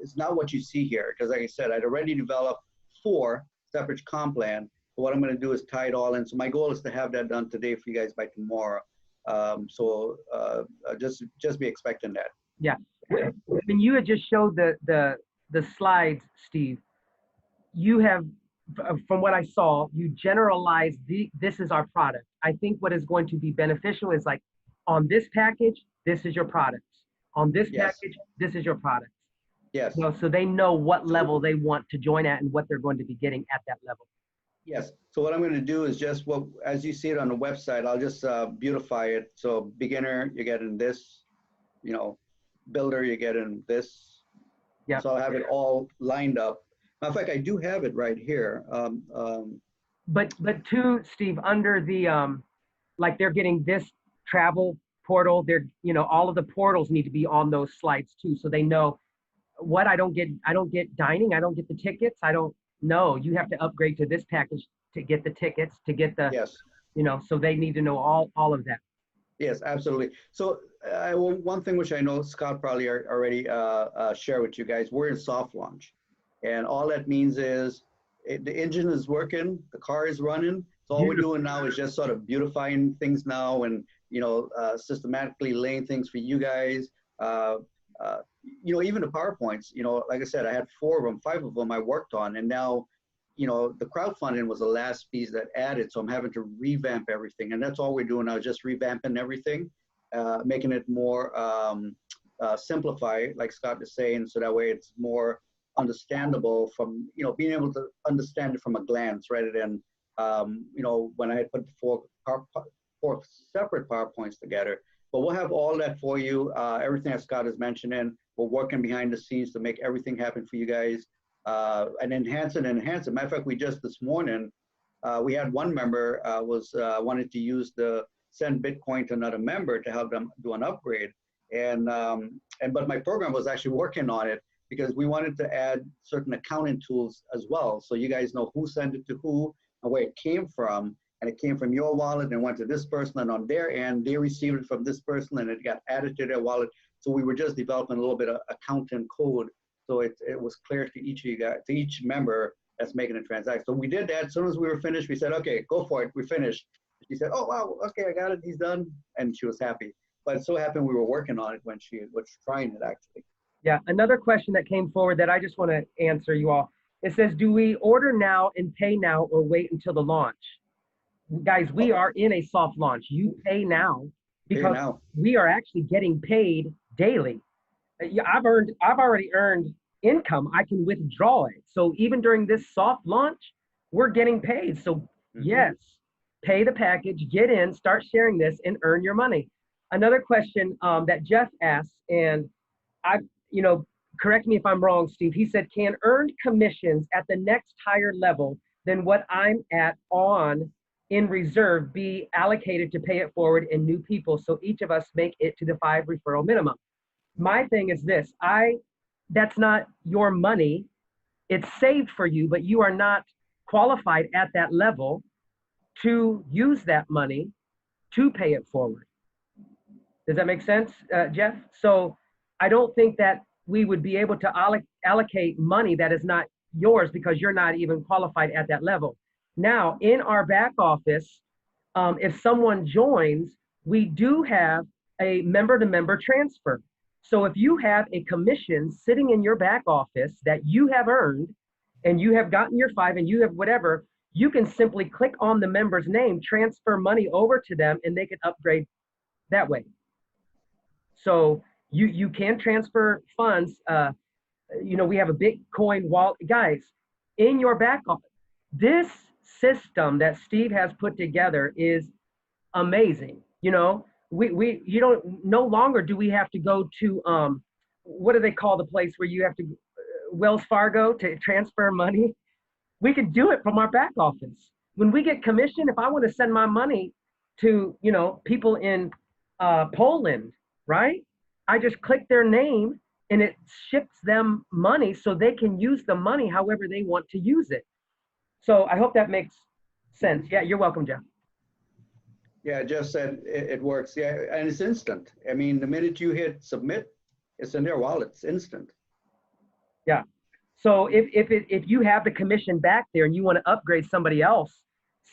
Speaker 1: It's not what you see here, because like I said, I'd already developed 4 separate comp plan, So what I'm going to do is tie it all in. So my goal is to have that done today for you guys by tomorrow. Just be expecting that.
Speaker 2: Yeah. When you had just showed the slides, Steve, you have, from what I saw, you generalized this is our product. I think what is going to be beneficial is like, on this package, this is your products. On this package, this is your products.
Speaker 1: Yes.
Speaker 2: You know, so they know what level they want to join at and what they're going to be getting at that level.
Speaker 1: Yes. So what I'm going to do is just as you see it on the website, I'll just beautify it. So beginner, you get in this, you know, builder, you get in this.
Speaker 2: Yeah.
Speaker 1: So I'll have it all lined up. Matter of fact, I do have it right here.
Speaker 2: But too, Steve, under the like they're getting this travel portal, they're, you know, all of the portals need to be on those slides too, so they know what I don't get dining, I don't get the tickets, I don't know. You have to upgrade to this package to get the tickets, to get the,
Speaker 1: yes.
Speaker 2: you know, so they need to know all of that.
Speaker 1: Yes, absolutely. So one thing which I know Scott probably already shared with you guys, we're in soft launch. And all that means is the engine is working, the car is running. So all we're doing now is just sort of beautifying things now and, you know, systematically laying things for you guys. You know, even the PowerPoints, you know, like I said, I had 4 of them, 5 of them I worked on. And now, you know, the crowdfunding was the last piece that added. So I'm having to revamp everything. And that's all we're doing now, just revamping everything, making it more simplified, like Scott is saying, so that way it's more understandable from, you know, being able to understand it from a glance rather than, you know, when I had put 4 separate PowerPoints together. But we'll have all that for you. Everything that Scott is mentioning, we're working behind the scenes to make everything happen for you guys, and enhance it. Matter of fact, we just this morning, we had one member wanted to use the send Bitcoin to another member to help them do an upgrade. But my program was actually working on it because we wanted to add certain accounting tools as well. So you guys know who sent it to who and where it came from. And it came from your wallet and went to this person, and on their end, they received it from this person and it got added to their wallet. So we were just developing a little bit of accounting code. So it was clear to each of you guys, to each member that's making a transaction. So we did that. As soon as we were finished, we said, okay, go for it. We finished. She said, oh, wow, okay, I got it. He's done. And she was happy. But it so happened we were working on it when she was trying it, actually.
Speaker 2: Yeah, another question that came forward that I just want to answer you all. It says, do we order now and pay now or wait until the launch? Guys, we are in a soft launch. You pay now because we are actually getting paid daily. I've already earned income. I can withdraw it. So even during this soft launch, we're getting paid. So yes, pay the package, get in, start sharing this, and earn your money. Another question that Jeff asked, and I, you know, correct me if I'm wrong, Steve. He said, can earned commissions at the next higher level than what I'm at on in reserve be allocated to pay it forward in new people so each of us make it to the 5 referral minimum? My thing is this, that's not your money. It's saved for you, but you are not qualified at that level to use that money to pay it forward. Does that make sense, Jeff? So I don't think that we would be able to allocate money that is not yours because you're not even qualified at that level. Now, in our back office, if someone joins, we do have a member-to-member transfer. So if you have a commission sitting in your back office that you have earned and you have gotten your 5 and you have whatever, you can simply click on the member's name, transfer money over to them, and they can upgrade that way. So you can transfer funds. You know, we have a Bitcoin wallet. Guys, in your back office, this system that Steve has put together is amazing. You know, you don't, no longer do we have to go to, what do they call the place where you have to, Wells Fargo to transfer money? We can do it from our back office. When we get commission, if I want to send my money to, you know, people in Poland, right? I just click their name and it ships them money so they can use the money however they want to use it. So I hope that makes sense. Yeah, you're welcome, Jeff.
Speaker 1: Yeah, Jeff said it works. Yeah, and it's instant. I mean, the minute you hit submit, it's in their wallet. It's instant.
Speaker 2: Yeah. So if you have the commission back there and you want to upgrade somebody else,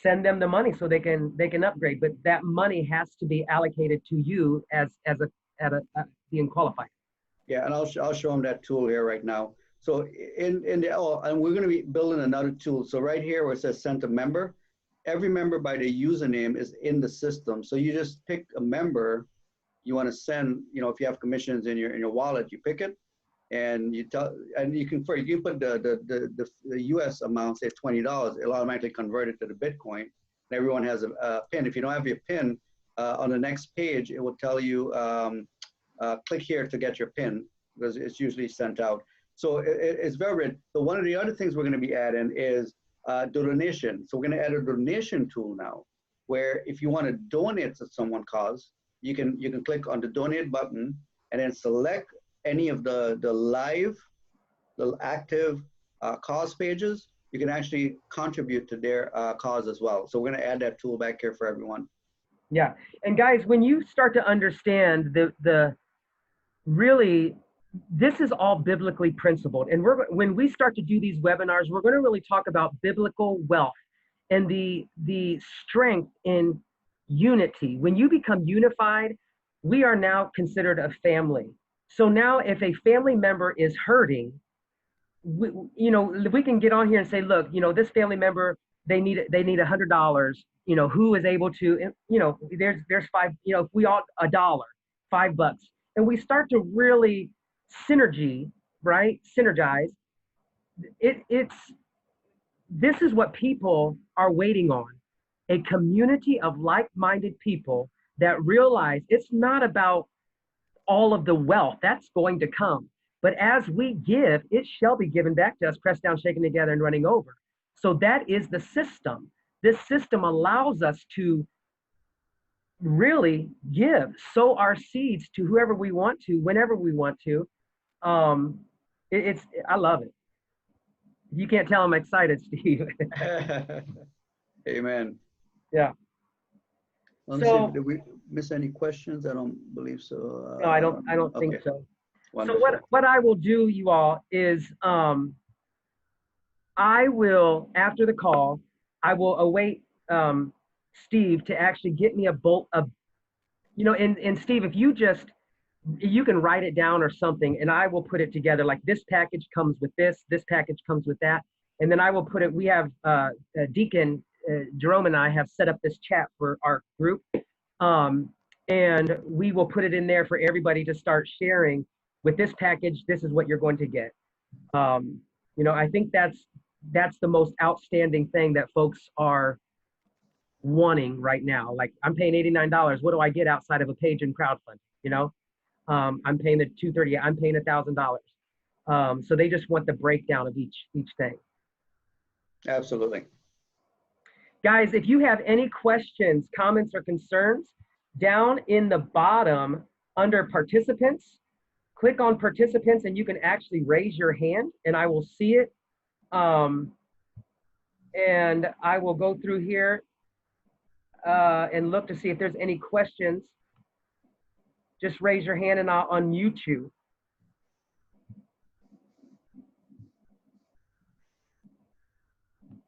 Speaker 2: send them the money so they can upgrade. But that money has to be allocated to you as being qualified.
Speaker 1: Yeah, and I'll show them that tool here right now. So and we're going to be building another tool. So right here where it says send a member, every member by the username is in the system. So you just pick a member you want to send. You know, if you have commissions in your wallet, you pick it, and you can put the US amount, say $20. It'll automatically convert it to the Bitcoin. And everyone has a PIN. If you don't have your PIN, on the next page it will tell you click here to get your PIN, because it's usually sent out. So it's very good. So one of the other things we're going to be adding is donation. So we're going to add a donation tool now, where if you want to donate to someone's cause, you can click on the donate button and then select any of the active cause pages. You can actually contribute to their cause as well. So we're going to add that tool back here for everyone.
Speaker 2: Yeah, and guys, when you start to understand really, this is all biblically principled. And when we start to do these webinars, we're going to really talk about biblical wealth and the strength in unity. When you become unified, we are now considered a family. So now if a family member is hurting, we can get on here and say, look, this family member, they need $100. Who is able to, there's five, if we all $1, $5, and we start to really synergize. This is what people are waiting on, a community of like-minded people that realize it's not about all of the wealth that's going to come, but as we give, it shall be given back to us, pressed down, shaken together, and running over. So that is the system. This system allows us to really sow our seeds to whoever we want to, whenever we want to. I love it. You can't tell I'm excited, Steve.
Speaker 1: Amen.
Speaker 2: Yeah.
Speaker 1: Let me see, did we miss any questions? I don't believe so.
Speaker 2: No, I don't
Speaker 1: okay.
Speaker 2: think so.
Speaker 1: Wonderful.
Speaker 2: So what I will do, you all, is I will, after the call, I will await Steve to actually get me a bolt of, and Steve, if you can write it down or something, and I will put it together. Like, this package comes with this package comes with that. And then I will put it, we have Deacon, Jerome and I have set up this chat for our group. And we will put it in there for everybody to start sharing. With this package, this is what you're going to get. I think that's the most outstanding thing that folks are wanting right now. Like, I'm paying $89. What do I get outside of a page in crowdfunding? I'm paying the $230. I'm paying $1,000. So they just want the breakdown of each thing.
Speaker 1: Absolutely.
Speaker 2: Guys, if you have any questions, comments, or concerns, down in the bottom under participants, click on participants, and you can actually raise your hand, and I will see it. And I will go through here and look to see if there's any questions. Just raise your hand and I'll unmute you.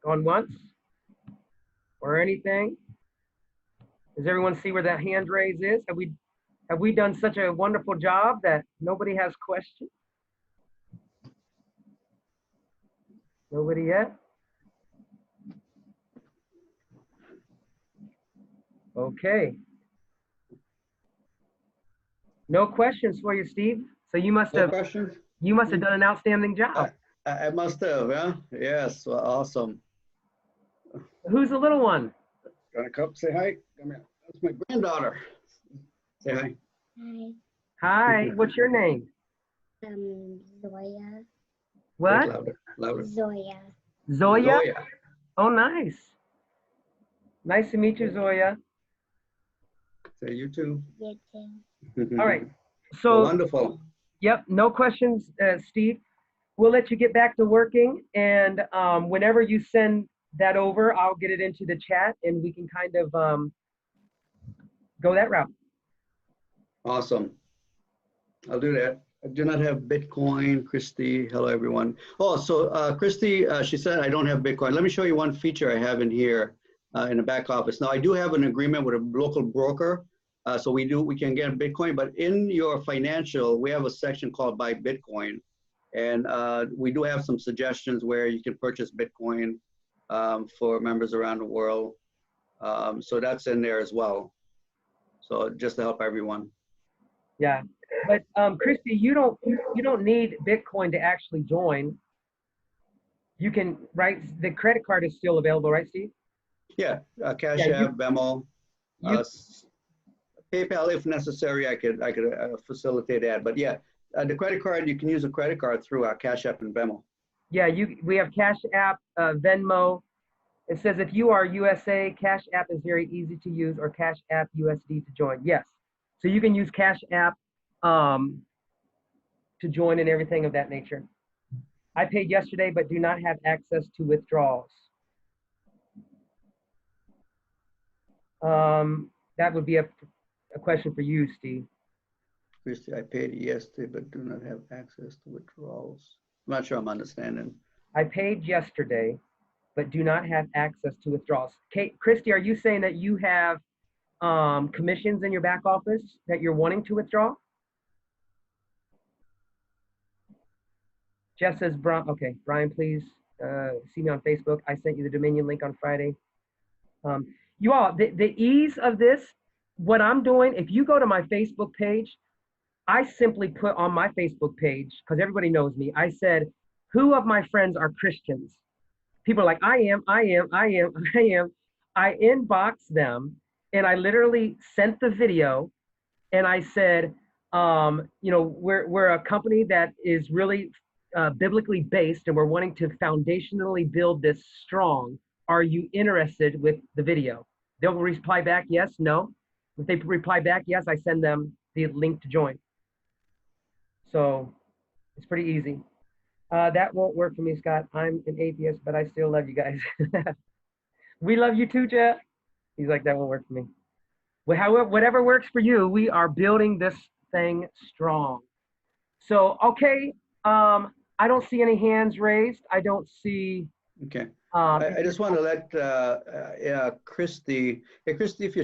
Speaker 2: Going once or anything? Does everyone see where that hand raise is? Have we done such a wonderful job that nobody has questions? Nobody yet? Okay. No questions for you, Steve. So you must have done an outstanding job.
Speaker 1: I must have, yeah. Yes, well, awesome.
Speaker 2: Who's the little one?
Speaker 1: Gonna come say hi. Come here. That's my granddaughter. Say hi.
Speaker 3: Hi.
Speaker 2: Hi. What's your name?
Speaker 3: Zoya.
Speaker 2: What?
Speaker 1: Louder.
Speaker 3: Zoya.
Speaker 2: Zoya? Oh, nice. Nice to meet you, Zoya.
Speaker 1: Say you too.
Speaker 3: You too.
Speaker 2: All right. So
Speaker 1: wonderful.
Speaker 2: Yep. No questions, Steve. We'll let you get back to working, and whenever you send that over, I'll get it into the chat, and we can kind of go that route.
Speaker 1: Awesome. I'll do that. I do not have Bitcoin. Christy, hello everyone. Oh, so Christy, she said I don't have Bitcoin. Let me show you one feature I have in here in the back office. Now, I do have an agreement with a local broker, so we can get Bitcoin, but in your financial, we have a section called Buy Bitcoin. And we do have some suggestions where you can purchase Bitcoin for members around the world. So that's in there as well. So just to help everyone.
Speaker 2: Yeah, but Christy, you don't need Bitcoin to actually join. You can, right? The credit card is still available, right, Steve?
Speaker 1: Yeah, Cash App, Venmo, PayPal if necessary. I could facilitate that. But yeah, the credit card, you can use a credit card through our Cash App and Venmo.
Speaker 2: Yeah, we have Cash App, Venmo. It says if you are USA, Cash App is very easy to use, or Cash App USD to join. Yes, so you can use Cash App to join and everything of that nature. I paid yesterday, but do not have access to withdrawals. That would be a question for you, Steve.
Speaker 1: Christy, I paid yesterday, but do not have access to withdrawals. I'm not sure I'm understanding.
Speaker 2: I paid yesterday, but do not have access to withdrawals. Christy, are you saying that you have commissions in your back office that you're wanting to withdraw? Jeff says, okay, Brian, please see me on Facebook. I sent you the Dominion link on Friday. You all, the ease of this, what I'm doing, if you go to my Facebook page, I simply put on my Facebook page, because everybody knows me, I said, who of my friends are Christians? People are like, I am. I inbox them, and I literally sent the video, and I said, you know, we're a company that is really biblically based, and we're wanting to foundationally build this strong. Are you interested with the video? They'll reply back, yes, no. If they reply back, yes, I send them the link to join. So it's pretty easy. That won't work for me, Scott. I'm an atheist, but I still love you guys. We love you too, Jeff. He's like, that won't work for me. Well, however, whatever works for you, we are building this thing strong. So, okay, I don't see any hands raised. I don't see.
Speaker 1: Okay. I just want to let Christy, hey, Christy, if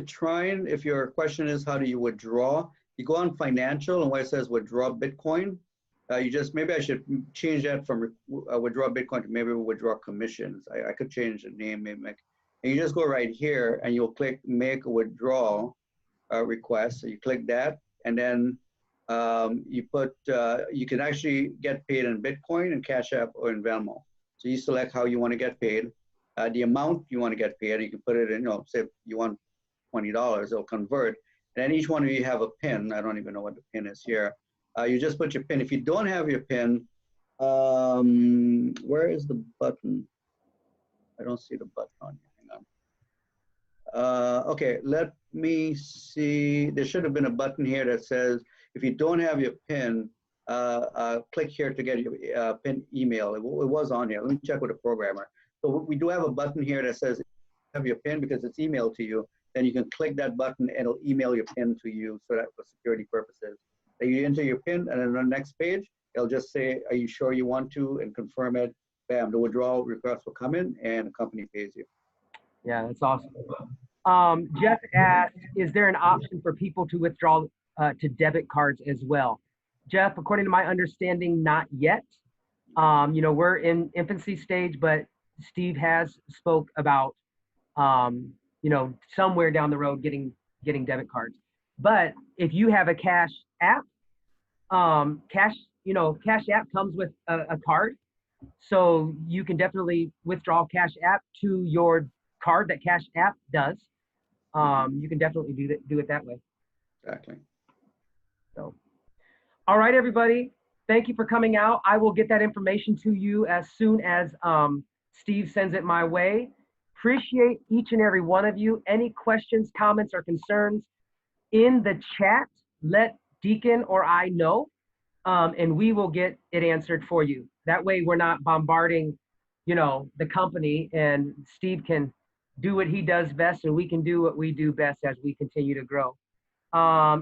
Speaker 1: your question is how do you withdraw, you go on financial and where it says withdraw Bitcoin, maybe I should change that from withdraw Bitcoin to maybe withdraw commissions. I could change the name, maybe and you just go right here and you'll click make a withdrawal request. So you click that, and then you can actually get paid in Bitcoin and Cash App or in Venmo. So you select how you want to get paid, the amount you want to get paid. You can put it in, say you want $20, it'll convert. And then each one of you have a PIN. I don't even know what the PIN is here. You just put your PIN. If you don't have your PIN, where is the button? I don't see the button on here. Hang on. Okay, let me see. There should have been a button here that says, if you don't have your PIN, click here to get your PIN email. It was on here. Let me check with the programmer. So we do have a button here that says, have your PIN because it's emailed to you. Then you can click that button and it'll email your PIN to you so that for security purposes. Then you enter your PIN, and then on the next page, it'll just say, are you sure you want to, and confirm it. Bam, the withdrawal request will come in and the company pays you.
Speaker 2: Yeah, that's awesome. Jeff asked, is there an option for people to withdraw to debit cards as well? Jeff, according to my understanding, not yet. You know, we're in infancy stage, but Steve has spoke about, you know, somewhere down the road getting debit cards. But if you have a Cash App, Cash App comes with a card, so you can definitely withdraw Cash App to your card that Cash App does. You can definitely do it that way.
Speaker 1: Exactly.
Speaker 2: So, all right, everybody. Thank you for coming out. I will get that information to you as soon as Steve sends it my way. Appreciate each and every one of you. Any questions, comments, or concerns in the chat, let Deacon or I know, and we will get it answered for you. That way we're not bombarding, you know, the company, and Steve can do what he does best and we can do what we do best as we continue to grow.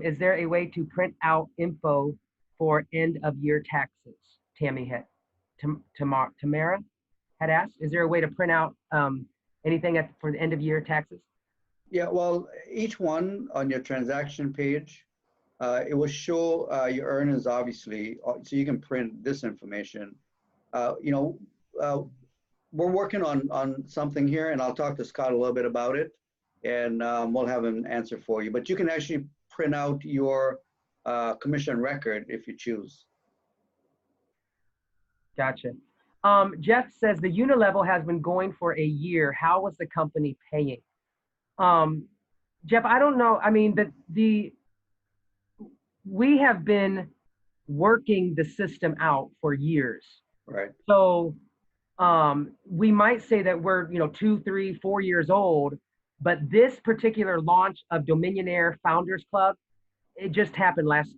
Speaker 2: Is there a way to print out info for end of year taxes? Tamara had asked, is there a way to print out anything for the end of year taxes?
Speaker 1: Yeah, well, each one on your transaction page, it will show your earnings, obviously, so you can print this information. You know, we're working on something here, and I'll talk to Scott a little bit about it, and we'll have an answer for you. But you can actually print out your commission record if you choose.
Speaker 2: Gotcha. Jeff says the Unilevel has been going for a year. How was the company paying? Jeff, I don't know. I mean, we have been working the system out for years.
Speaker 1: Right.
Speaker 2: So we might say that we're 2, 3, 4 years old, but this particular launch of DominionHeir Founders Club, it just happened last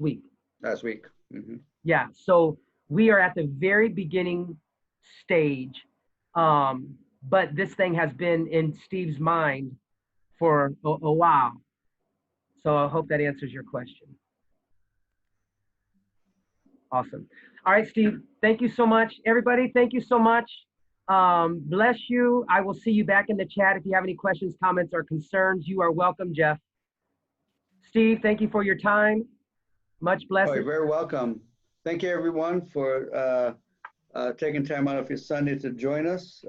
Speaker 2: week.
Speaker 1: Last week. Mm-hmm.
Speaker 2: Yeah. So we are at the very beginning stage, but this thing has been in Steve's mind for a while. So I hope that answers your question. Awesome. All right, Steve, thank you so much. Everybody, thank you so much. Bless you. I will see you back in the chat. If you have any questions, comments, or concerns, you are welcome, Jeff. Steve, thank you for your time. Much blessings.
Speaker 1: Oh, you're very welcome. Thank you, everyone, for taking time out of your Sunday to join us.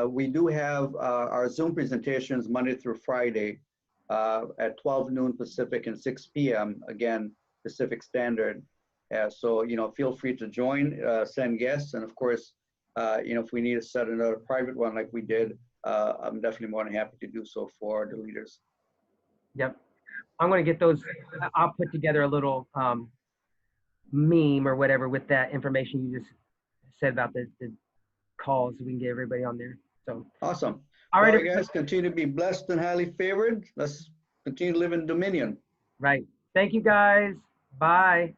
Speaker 1: We do have our Zoom presentations Monday through Friday at 12 noon Pacific and 6 p.m. again, Pacific Standard. So, feel free to join, send guests, and of course, if we need to set another private one like we did, I'm definitely more than happy to do so for the leaders.
Speaker 2: Yep. I'm going to get those. I'll put together a little meme or whatever with that information you just said about the calls so we can get everybody on there. So
Speaker 1: awesome.
Speaker 2: All right,
Speaker 1: guys, continue to be blessed and highly favored. Let's continue to live in dominion.
Speaker 2: Right. Thank you, guys. Bye.